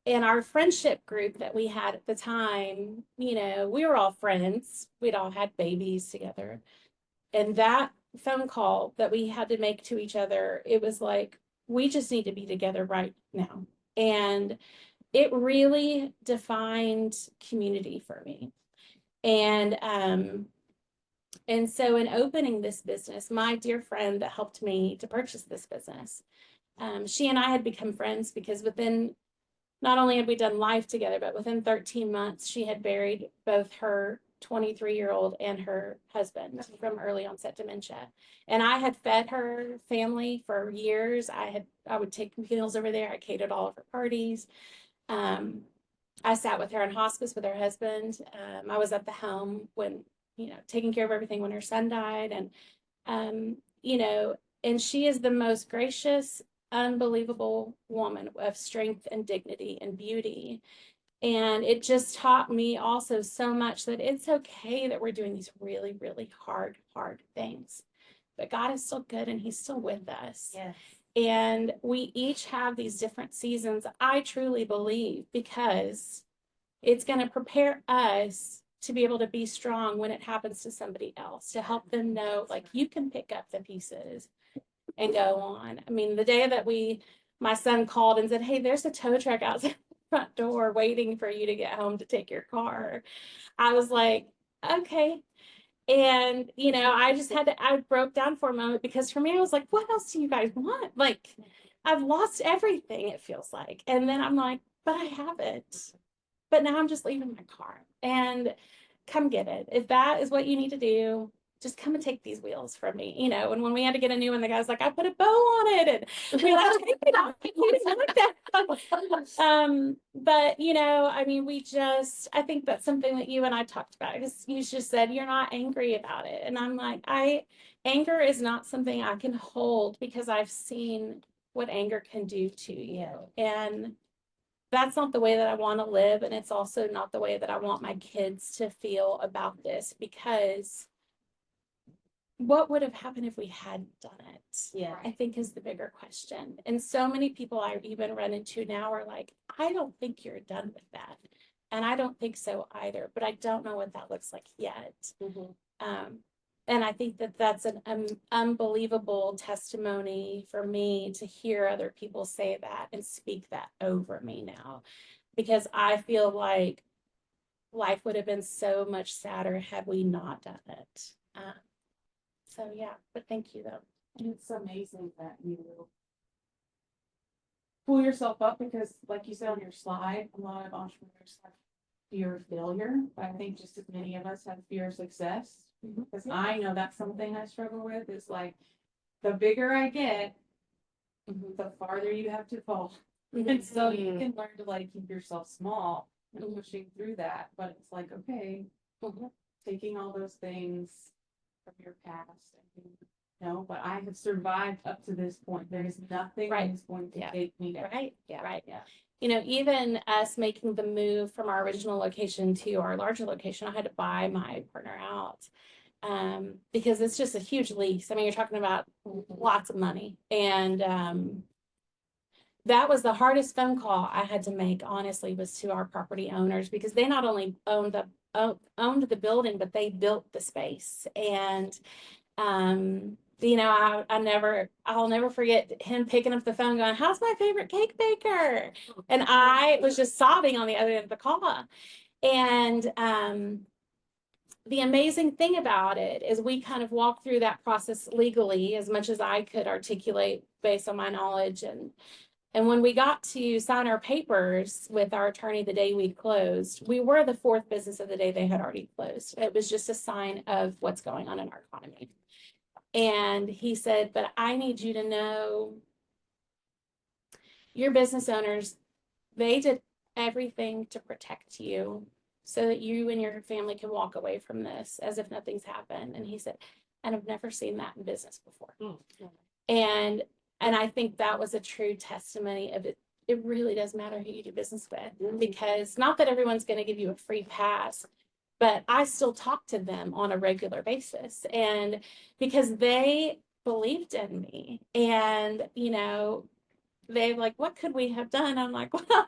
And our friendship group that we had at the time, we were all friends. We'd all had babies together. And that phone call that we had to make to each other, it was like, we just need to be together right now. And it really defined community for me. And so in opening this business, my dear friend that helped me to purchase this business, she and I had become friends because not only had we done life together, but within 13 months, she had buried both her 23-year-old and her husband from early onset dementia. And I had fed her family for years. I would take meals over there. I catered all of her parties. I sat with her in hospice with her husband. I was at the home when, taking care of everything when her son died. And she is the most gracious, unbelievable woman of strength and dignity and beauty. And it just taught me also so much that it's okay that we're doing these really, really hard things. But God is still good and he's still with us. Yes. And we each have these different seasons, I truly believe, because it's going to prepare us to be able to be strong when it happens to somebody else, to help them know, like, you can pick up the pieces and go on. I mean, the day that my son called and said, hey, there's a tow truck outside the front door waiting for you to get home to take your car, I was like, okay. And, I broke down for a moment, because for me, I was like, what else do you guys want? Like, I've lost everything, it feels like. And then I'm like, but I have it. But now I'm just leaving my car, and come get it. If that is what you need to do, just come and take these wheels from me, you know. And when we had to get a new one, the guy was like, I put a bow on it, and we like, take it off. It's like that. But you know, I mean, I think that's something that you and I talked about, because you just said you're not angry about it. And I'm like, anger is not something I can hold, because I've seen what anger can do to you. And that's not the way that I want to live. And it's also not the way that I want my kids to feel about this, because what would have happened if we hadn't done it? Yeah. I think is the bigger question. And so many people I even run into now are like, I don't think you're done with that. And I don't think so either, but I don't know what that looks like yet. And I think that that's an unbelievable testimony for me to hear other people say that and speak that over me now, because I feel like life would have been so much sadder had we not done it. So yeah, but thank you though. It's amazing that you pull yourself up, because like you said on your slide, a lot of entrepreneurs have fear of failure, but I think just as many of us have fear of success. Because I know that's something I struggle with, is like, the bigger I get, the farther you have to fall. And so you can learn to like keep yourself small and pushing through that, but it's like, okay, taking all those things from your past, but I have survived up to this point. There is nothing that is going to take me down. Right. You know, even us making the move from our original location to our larger location, I had to buy my partner out, because it's just a huge lease. I mean, you're talking about lots of money. And that was the hardest phone call I had to make, honestly, was to our property owners, because they not only owned the building, but they built the space. And you know, I'll never forget him picking up the phone going, how's my favorite cake baker? And I was just sobbing on the other end of the call. And the amazing thing about it is we kind of walked through that process legally as much as I could articulate based on my knowledge. And when we got to sign our papers with our attorney the day we closed, we were the fourth business of the day they had already closed. It was just a sign of what's going on in our economy. And he said, but I need you to know, your business owners, they did everything to protect you so that you and your family can walk away from this as if nothing's happened. And he said, and I've never seen that in business before. And I think that was a true testimony of it. It really does matter who you do business with, because not that everyone's going to give you a free pass, but I still talk to them on a regular basis, and because they believed in me. And, you know, they're like, what could we have done? I'm like, well,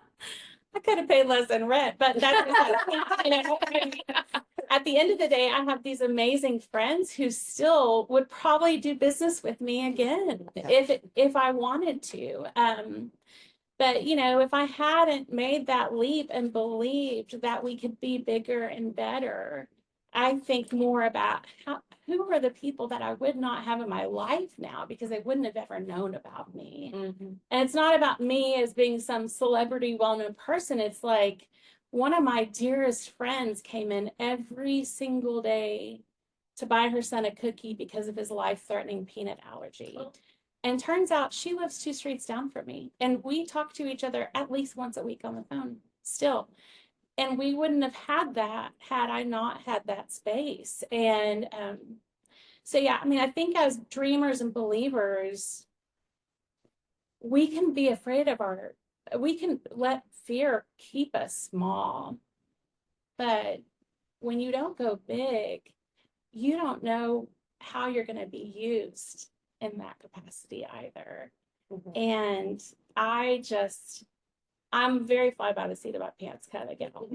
I could have paid less in rent, but that's, you know, at the end of the day, I have these amazing friends who still would probably do business with me again if I wanted to. But, you know, if I hadn't made that leap and believed that we could be bigger and better, I think more about who are the people that I would not have in my life now, because they wouldn't have ever known about me. And it's not about me as being some celebrity, well-known person. It's like one of my dearest friends came in every single day to buy her son a cookie because of his life-threatening peanut allergy. And turns out she lives 2 streets down from me. And we talk to each other at least once a week on the phone still. And we wouldn't have had that had I not had that space. And so, yeah, I mean, I think as dreamers and believers, we can be afraid of we can let fear keep us small. But when you don't go big, you don't know how you're going to be used in that capacity either. And I'm very fly by the seat of my pants kind of gal.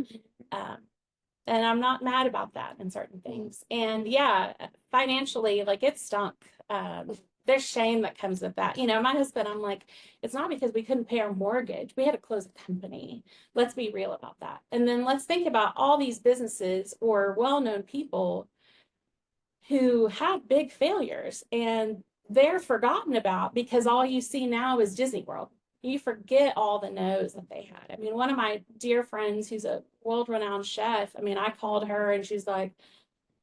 And I'm not mad about that in certain things. And yeah, financially, like it stunk. There's shame that comes with that. You know, my husband, I'm like, it's not because we couldn't pay our mortgage. We had to close a company. Let's be real about that. And then let's think about all these businesses or well-known people who had big failures, and they're forgotten about because all you see now is Disney World. You forget all the no's that they had. I mean, one of my dear friends who's a world-renowned chef, I mean, I called her and she's like,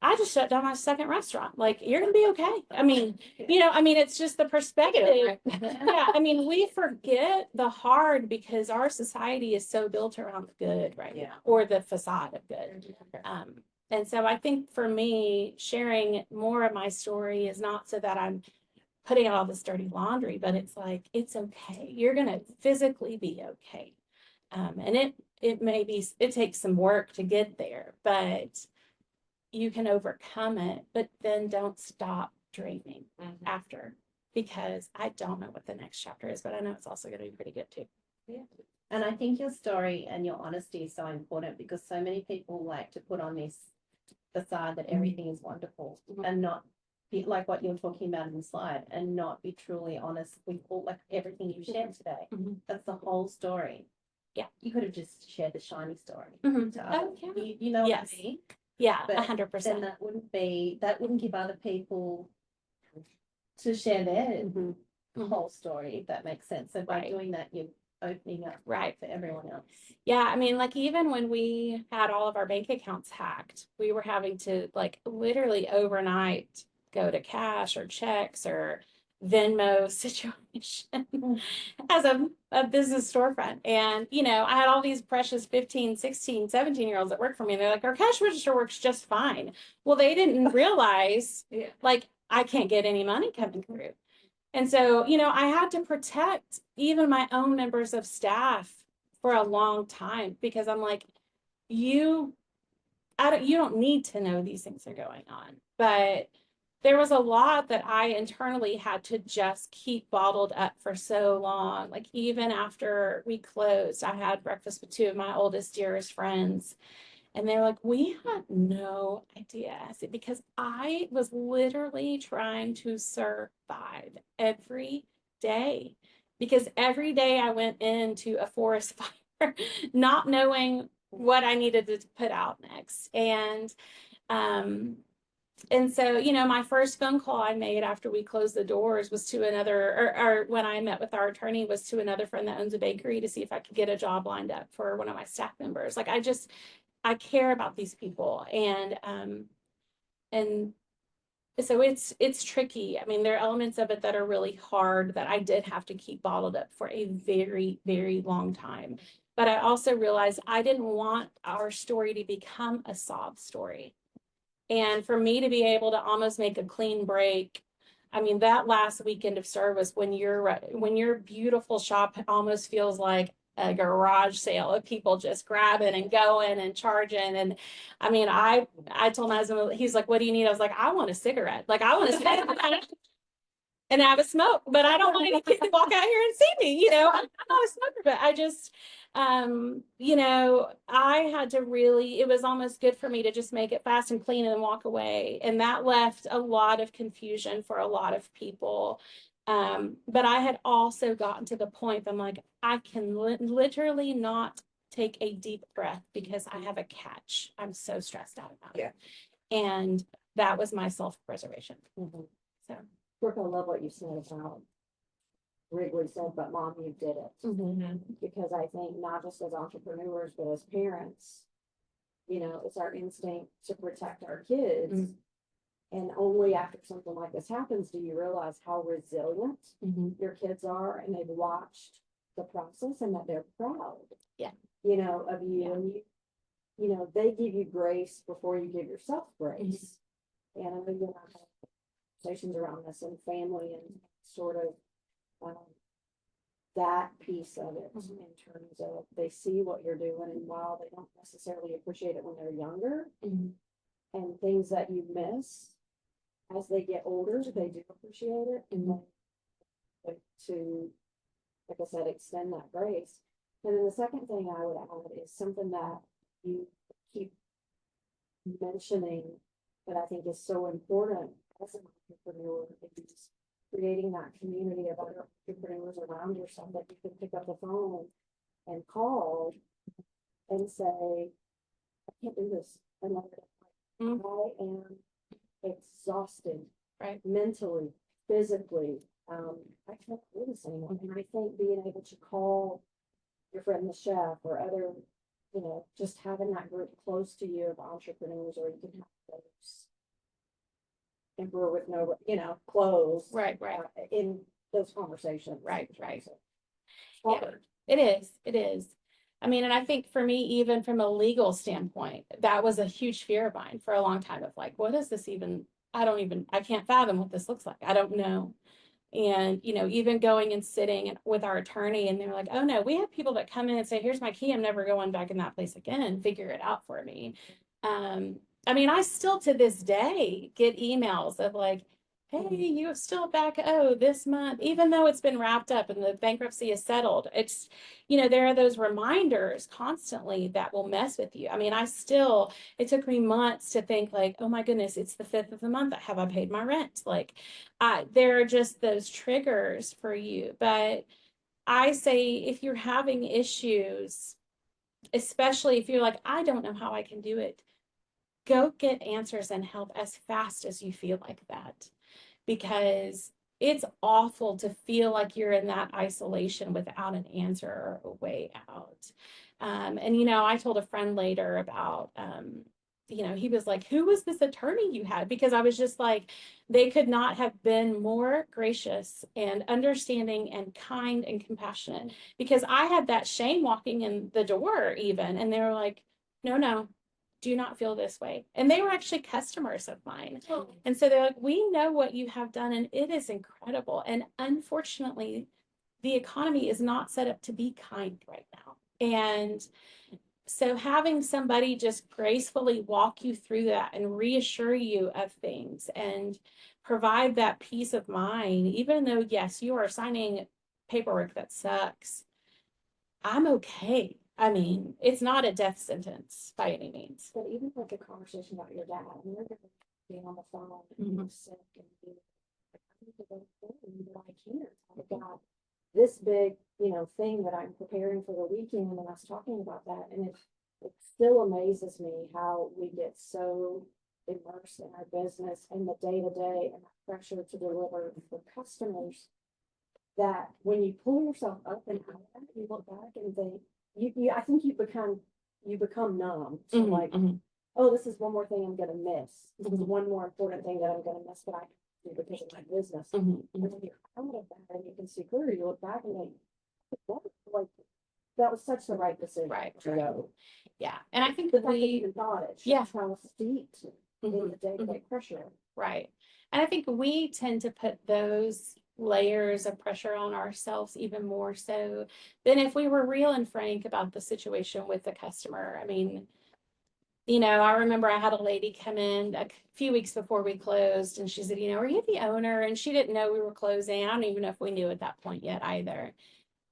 I just shut down my second restaurant. Like, you're gonna be okay. I mean, it's just the perspective. Yeah, I mean, we forget the hard because our society is so built around the good right Yeah. now, or the facade of good. And so I think for me, sharing more of my story is not so that I'm putting out all this dirty laundry, but it's like, it's okay. You're gonna physically be okay. And it takes some work to get there, but you can overcome it, but then don't stop dreaming after, because I don't know what the next chapter is, but I know it's also going to be pretty good too. And I think your story and your honesty is so important, because so many people like to put on this facade that everything is wonderful and not be like what you're talking about in the slide, and not be truly honest with all, like, everything you shared today. That's the whole story. Yeah. You could have just shared the shiny story. Mhm. To others. Oh, yeah. You know Yes. what I mean? Yeah, But 100%. Then that wouldn't give other people to share their whole story, if that makes sense. So by Right. doing that, you're opening up Right. for everyone else. Yeah, I mean, like, even when we had all of our bank accounts hacked, we were having to, like, literally overnight go to cash or checks or Venmo situation as a business storefront. And, I had all these precious 15, 16, 17-year-olds that work for me. And they're like, our cash register works just fine. Well, they didn't realize, like, I can't get any money coming through. And so, I had to protect even my own members of staff for a long time, because I'm like, you don't need to know these things are going on. But there was a lot that I internally had to just keep bottled up for so long. Like, even after we closed, I had breakfast with two of my oldest, dearest friends. And they're like, we had no idea. I said, because I was literally trying to survive every day. Because every day I went into a forest fire, not knowing what I needed to put out next. And so, my first phone call I made after we closed the doors was to another, or when I met with our attorney, was to another friend that owns a bakery, to see if I could get a job lined up for one of my staff members. Like, I care about these people. And so it's tricky. I mean, there are elements of it that are really hard that I did have to keep bottled up for a very, very long time. But I also realized I didn't want our story to become a sob story. And for me to be able to almost make a clean break, I mean, that last weekend of service, when your beautiful shop almost feels like a garage sale of people just grabbing and going and charging. And I mean, I told my husband, he's like, what do you need? I was like, I want a cigarette. Like, I want a cigarette and have a smoke, but I don't want any kid to walk out here and see me, I'm not a smoker, but I just, I had to really, it was almost good for me to just make it fast and clean and walk away. And that left a lot of confusion for a lot of people. But I had also gotten to the point that I'm like, I can literally not take a deep breath because I have a catch. I'm so stressed out about it. And that was my self-preservation. So. Brooke, I love what you said about Wrigley said, but mom, you did it. Because I think not just as entrepreneurs, but as parents, it's our instinct to protect our kids. And only after something like this happens do you realize how resilient your kids are, and they've watched the process and that they're proud. Yeah. Of you, and they give you grace before you give yourself grace. And I think in our conversations around this and family and sort of that piece of it in terms of they see what you're doing, and while they don't necessarily appreciate it when they're younger, and things that you miss as they get older, they do appreciate it, and then to, like I said, extend that grace. And then the second thing I would add is something that you keep mentioning that I think is so important as an entrepreneur, is creating that community of other entrepreneurs around yourself that you can pick up the phone and call and say, I can't do this another day. I am exhausted, Right. mentally, physically. I can't do this anymore. And I think being able to call your friend the chef or other, just having that group close to you of entrepreneurs, or you can have those emperor with no, clothes. Right. In those conversations. Right. It's Yeah. hard. It is. I mean, and I think for me, even from a legal standpoint, that was a huge fear of mine for a long time of like, what is this even? I can't fathom what this looks like. I don't know. And, even going and sitting with our attorney and they're like, oh no, we have people that come in and say, here's my key. I'm never going back in that place again. Figure it out for me. I mean, I still to this day get emails of like, hey, you have still back this month, even though it's been wrapped up and the bankruptcy is settled. It's, there are those reminders constantly that will mess with you. I mean, it took me months to think like, oh my goodness, it's the 5th of the month. Have I paid my rent? Like, there are just those triggers for you. But I say, if you're having issues, especially if you're like, I don't know how I can do it, go get answers and help as fast as you feel like that. Because it's awful to feel like you're in that isolation without an answer or a way out. And, I told a friend later about, he was like, who was this attorney you had? Because I was just like, they could not have been more gracious and understanding and kind and compassionate, because I had that shame walking in the door even. And they were like, no, do not feel this way. And they were actually customers of mine. And so they're like, we know what you have done and it is incredible. And unfortunately, the economy is not set up to be kind right now. And so having somebody just gracefully walk you through that and reassure you of things and provide that peace of mind, even though, yes, you are signing paperwork that sucks, I'm okay. I mean, it's not a death sentence by any means. But even like a conversation about your dad, and you're gonna be on the phone and Mhm. you're sick and be like, I need to go home, but I can't. I've got this big, thing that I'm preparing for the weekend, and I was talking about that, and it still amazes me how we get so immersed in our business and the day-to-day and the pressure to deliver for customers, that when you pull yourself up and out of that, you look back and think, I think you become numb to Mhm, like, mhm. oh, this is one more thing I'm gonna miss. This is Mhm. one more important thing that I'm gonna miss that I can do because of my business. Mhm, And when you're out of that and you can see clearly, you look back and think, what? Like, that was such the right decision. Right, to right. go. Yeah. And I think The fact that you even thought it Yeah. shows how steeped in Mhm, the day-to-day pressure. right. And I think we tend to put those layers of pressure on ourselves even more so than if we were real and frank about the situation with the customer. I mean, I remember I had a lady come in a few weeks before we closed and she said, are you the owner? And she didn't know we were closing. I don't even know if we knew at that point yet either.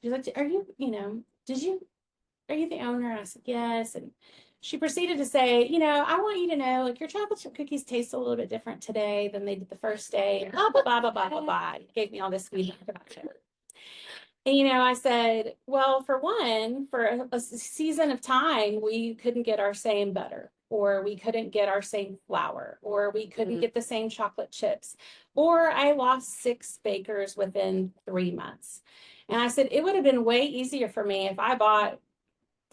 She's like, are you the owner? And I said, yes. And she proceeded to say, I want you to know, like, your chocolate chip cookies taste a little bit different today than they did the first day. And blah, blah, blah, blah, blah, blah, blah. Gave me all this feedback about it. And, I said, well, for one, for a season of time, we couldn't get our same butter, or we couldn't get our same flour, or we couldn't get the same chocolate chips, or I lost 6 bakers within 3 months. And I said, it would have been way easier for me if I bought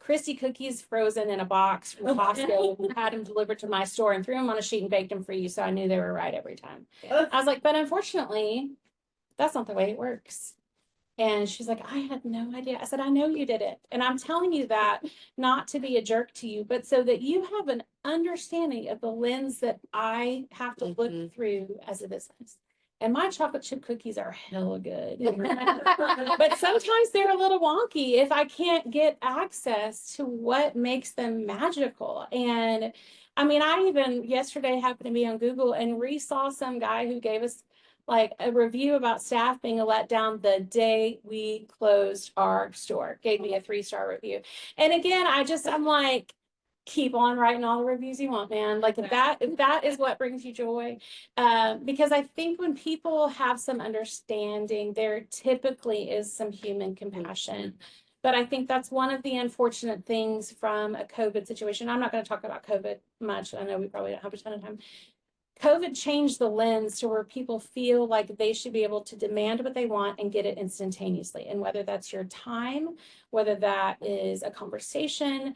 Christie cookies frozen in a box from Costco and had them delivered to my store and threw them on a sheet and baked them for you, so I knew they were right every time. I was like, but unfortunately, that's not the way it works. And she's like, I had no idea. I said, I know you did it. And I'm telling you that not to be a jerk to you, but so that you have an understanding of the lens that I have to look through as a business. And my chocolate chip cookies are hella good. But sometimes they're a little wonky if I can't get access to what makes them magical. And I mean, I even yesterday happened to be on Google and saw some guy who gave us like a review about staff being a letdown the day we closed our store, gave me a 3-star review. And again, I'm like, keep on writing all the reviews you want, man. Like if that is what brings you joy. Because I think when people have some understanding, there typically is some human compassion. But I think that's one of the unfortunate things from a COVID situation. I'm not going to talk about COVID much. I know we probably don't have a ton of time. COVID changed the lens to where people feel like they should be able to demand what they want and get it instantaneously. And whether that's your time, whether that is a conversation,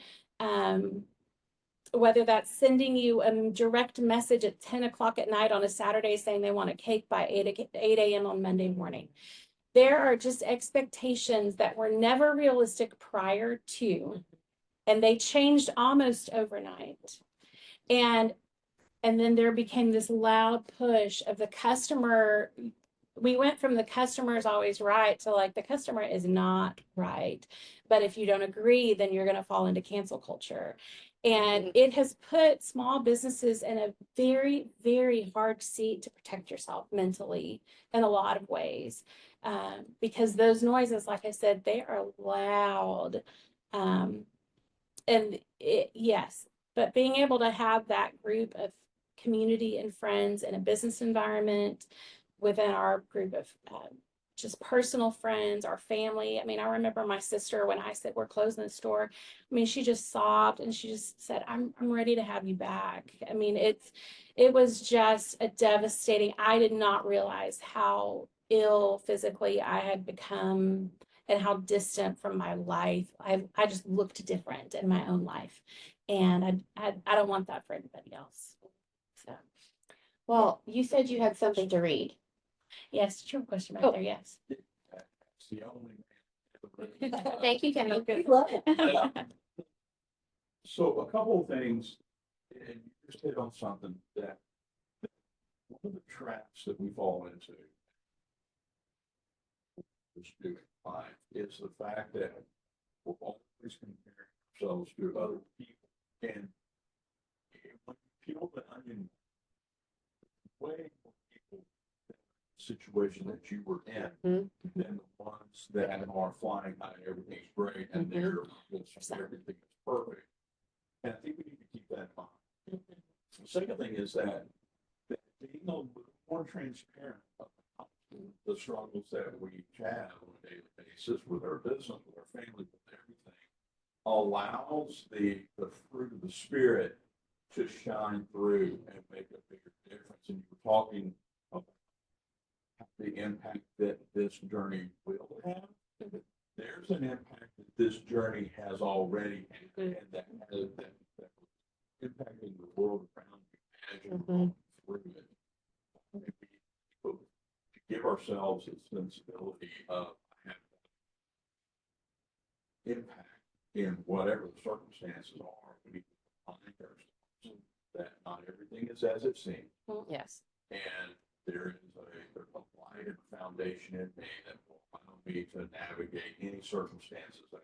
whether that's sending you a direct message at 10 o'clock at night on a Saturday saying they want a cake by 8 a.m. on Monday morning. There are just expectations that were never realistic prior to, and they changed almost overnight. And then there became this loud push of the customer. We went from the customer is always right to like the customer is not right. But if you don't agree, then you're going to fall into cancel culture. And it has put small businesses in a very, very hard seat to protect yourself mentally in a lot of ways. Because those noises, like I said, they are loud. Yes, but being able to have that group of community and friends in a business environment within our group of just personal friends, our family. I mean, I remember my sister when I said we're closing the store. I mean, she just sobbed and she just said, I'm ready to have you back. I mean, it was just a devastating. I did not realize how ill physically I had become and how distant from my life. I just looked different in my own life. And I don't want that for anybody else. So, Well, you said you had something to read. yes, true question right Oh. there, yes. That's the only. Thank you, Kenny. We love it. So a couple of things, and you just hit on something that one of the traps that we fall into is doing fine, is the fact that we're always comparing ourselves to other people. And when you peel the onion, way more people situation that you were in than the ones that are flying high, everything's great, and everything is perfect. And I think we need to keep that in mind. The second thing is that being a little more transparent about the struggles that we have on a daily basis with our business, with our family, with everything, allows the fruit of the spirit to shine through and make a bigger difference. And you were talking about the impact that this journey will have. There's an impact that this journey has already had, and that impacting the world around you as you're through it. Maybe to give ourselves a sensibility of impact in whatever the circumstances are. We need to remind ourselves that not everything is as it seems. Yes. And there's a light and a foundation in me that will allow me to navigate any circumstances that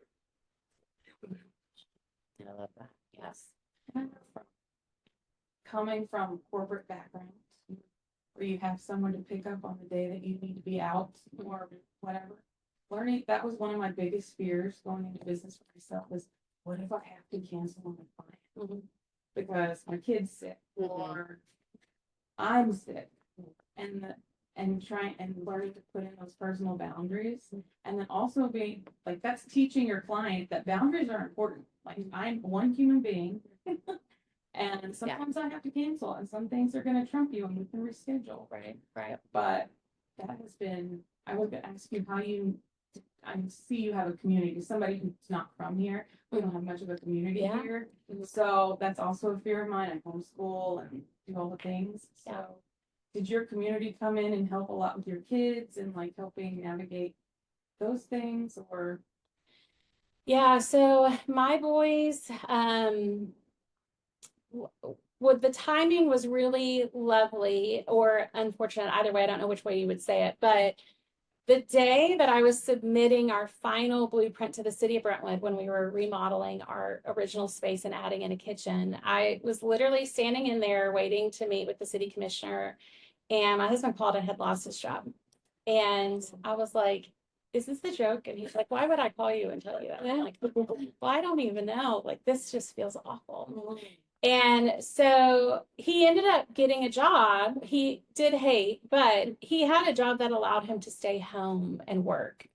I love that. Yes. Coming from corporate background, where you have someone to pick up on the day that you need to be out or whatever. Learning, that was one of my biggest fears going into business for myself was, what if I have to cancel on a client? Because my kid's sick or I'm sick. And trying and learning to put in those personal boundaries, and then also being like, that's teaching your client that boundaries are important. Like, I'm one human being, and sometimes I have to cancel, and some things are going to trump you, and we can reschedule. Right. But that has been. I would ask you how you. I see you have a community. Somebody who's not from here, we don't have much of a community here, so that's also a fear of mine. I homeschool and do all the things. So, did your community come in and help a lot with your kids and like helping navigate those things, or? Yeah, so my boys, with the timing was really lovely or unfortunate. Either way, I don't know which way you would say it, but the day that I was submitting our final blueprint to the city of Brentwood when we were remodeling our original space and adding in a kitchen, I was literally standing in there waiting to meet with the city commissioner, and my husband called and had lost his job. And I was like, is this a joke? And he's like, why would I call you and tell you that? And I'm like, well, I don't even know. Like, this just feels awful. And so he ended up getting a job. He did hate, but he had a job that allowed him to stay home and work.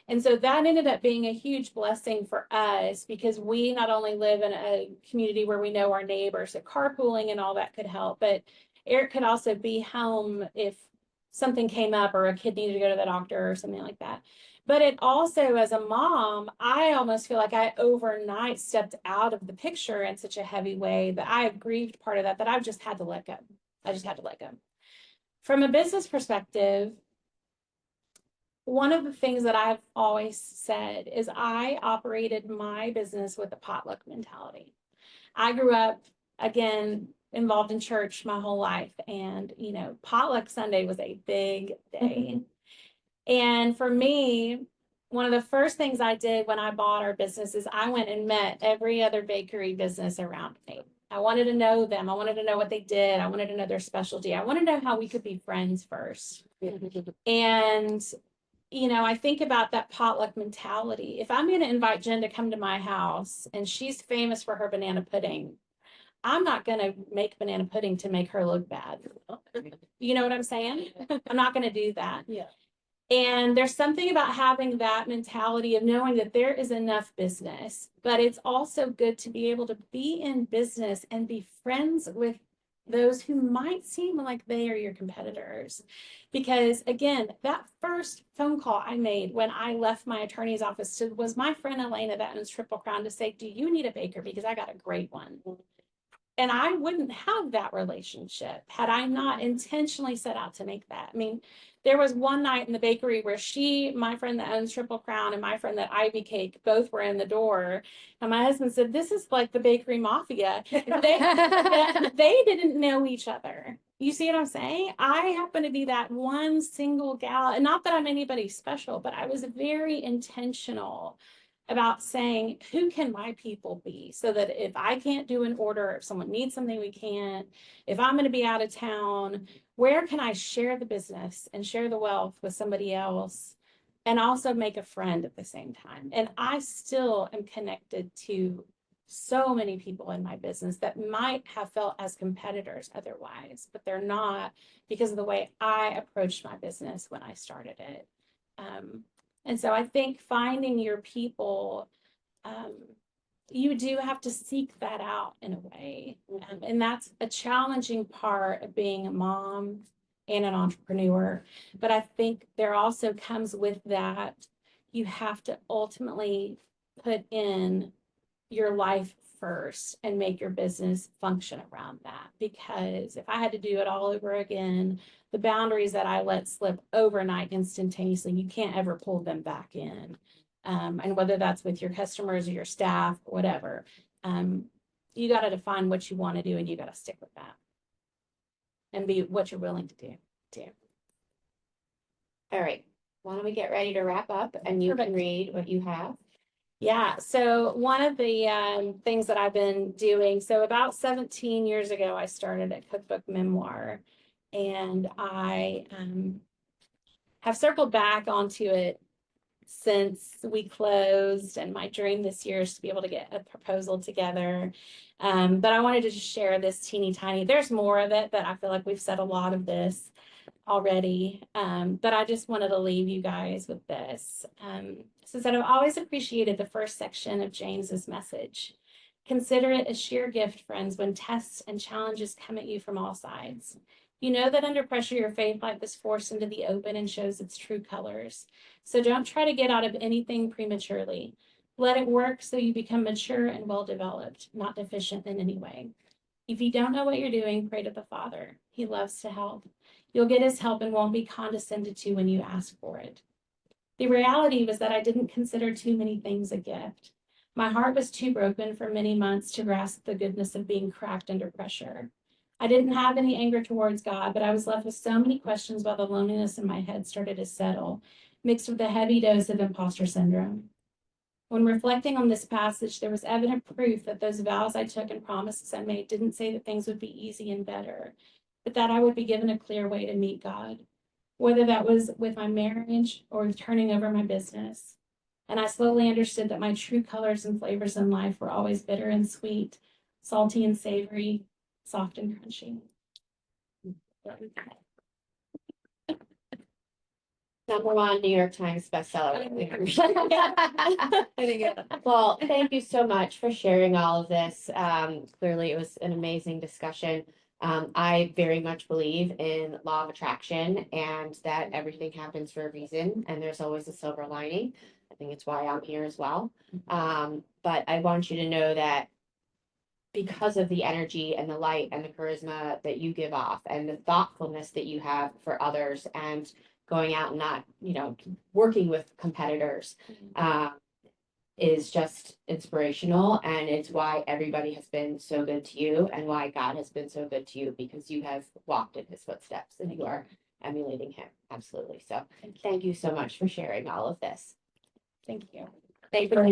And so that ended up being a huge blessing for us, because we not only live in a community where we know our neighbors, so carpooling and all that could help, but Eric could also be home if something came up or a kid needed to go to the doctor or something like that. But it also, as a mom, I almost feel like I overnight stepped out of the picture in such a heavy way that I have grieved part of that, that I've just had to let go. I just had to let go. From a business perspective, one of the things that I've always said is I operated my business with a potluck mentality. I grew up, again, involved in church my whole life. And, you know, potluck Sunday was a big day. And for me, one of the first things I did when I bought our business is I went and met every other bakery business around me. I wanted to know them. I wanted to know what they did. I wanted to know their specialty. I wanted to know how we could be friends first. And, you know, I think about that potluck mentality. If I'm going to invite Jen to come to my house and she's famous for her banana pudding, I'm not going to make banana pudding to make her look bad. You know what I'm saying? I'm not going to do that. Yeah. And there's something about having that mentality of knowing that there is enough business, but it's also good to be able to be in business and be friends with those who might seem like they are your competitors. Because again, that first phone call I made when I left my attorney's office was my friend Elena that owns Triple Crown to say, do you need a baker? Because I got a great one. And I wouldn't have that relationship had I not intentionally set out to make that. I mean, there was one night in the bakery where my friend that owns Triple Crown and my friend that Ivy Cake both were in the door. And my husband said, this is like the bakery mafia. They didn't know each other. You see what I'm saying? I happen to be that one single gal, and not that I'm anybody special, but I was very intentional about saying, who can my people be? So that if I can't do an order, if someone needs something we can't, if I'm going to be out of town, where can I share the business and share the wealth with somebody else and also make a friend at the same time? And I still am connected to so many people in my business that might have felt as competitors otherwise, but they're not, because of the way I approached my business when I started it. And so I think finding your people, you do have to seek that out in a way. And that's a challenging part of being a mom and an entrepreneur. But I think there also comes with that, you have to ultimately put in your life first and make your business function around that. Because if I had to do it all over again, the boundaries that I let slip overnight instantaneously, you can't ever pull them back in. And whether that's with your customers or your staff, whatever, you got to define what you want to do and you got to stick with that and be what you're willing to do too. All right, why don't we get ready to wrap up and you can Perfect. read what you have. Yeah, so one of the things that I've been doing, so about 17 years ago, I started a cookbook memoir, and I have circled back onto it since we closed, and my dream this year is to be able to get a proposal together. But I wanted to just share this teeny tiny, there's more of it, but I feel like we've said a lot of this already, but I just wanted to leave you guys with this. So that I've always appreciated the first section of James's message. Consider it a sheer gift, friends, when tests and challenges come at you from all sides. You know that under pressure, your faith life is forced into the open and shows its true colors. So don't try to get out of anything prematurely. Let it work so you become mature and well-developed, not deficient in any way. If you don't know what you're doing, pray to the Father. He loves to help. You'll get his help and won't be condescended to when you ask for it. The reality was that I didn't consider too many things a gift. My heart was too broken for many months to grasp the goodness of being cracked under pressure. I didn't have any anger towards God, but I was left with so many questions while the loneliness in my head started to settle, mixed with a heavy dose of imposter syndrome. When reflecting on this passage, there was evident proof that those vows I took and promises I made didn't say that things would be easy and better, but that I would be given a clear way to meet God, whether that was with my marriage or with turning over my business. And I slowly understood that my true colors and flavors in life were always bitter and sweet, salty and savory, soft and crunchy. #1 New York Times bestseller. I think Well, thank you so much for sharing all of this. Clearly, it was an amazing discussion. I very much believe in law of attraction and that everything happens for a reason and there's always a silver lining. I think it's why I'm here as well. But I want you to know that because of the energy and the light and the charisma that you give off and the thoughtfulness that you have for others and going out and not, working with competitors, is just inspirational. And it's why everybody has been so good to you and why God has been so good to you, because you have walked in his footsteps and you are emulating him. Absolutely. So thank you so much for sharing all of this. Thank you. Thanks for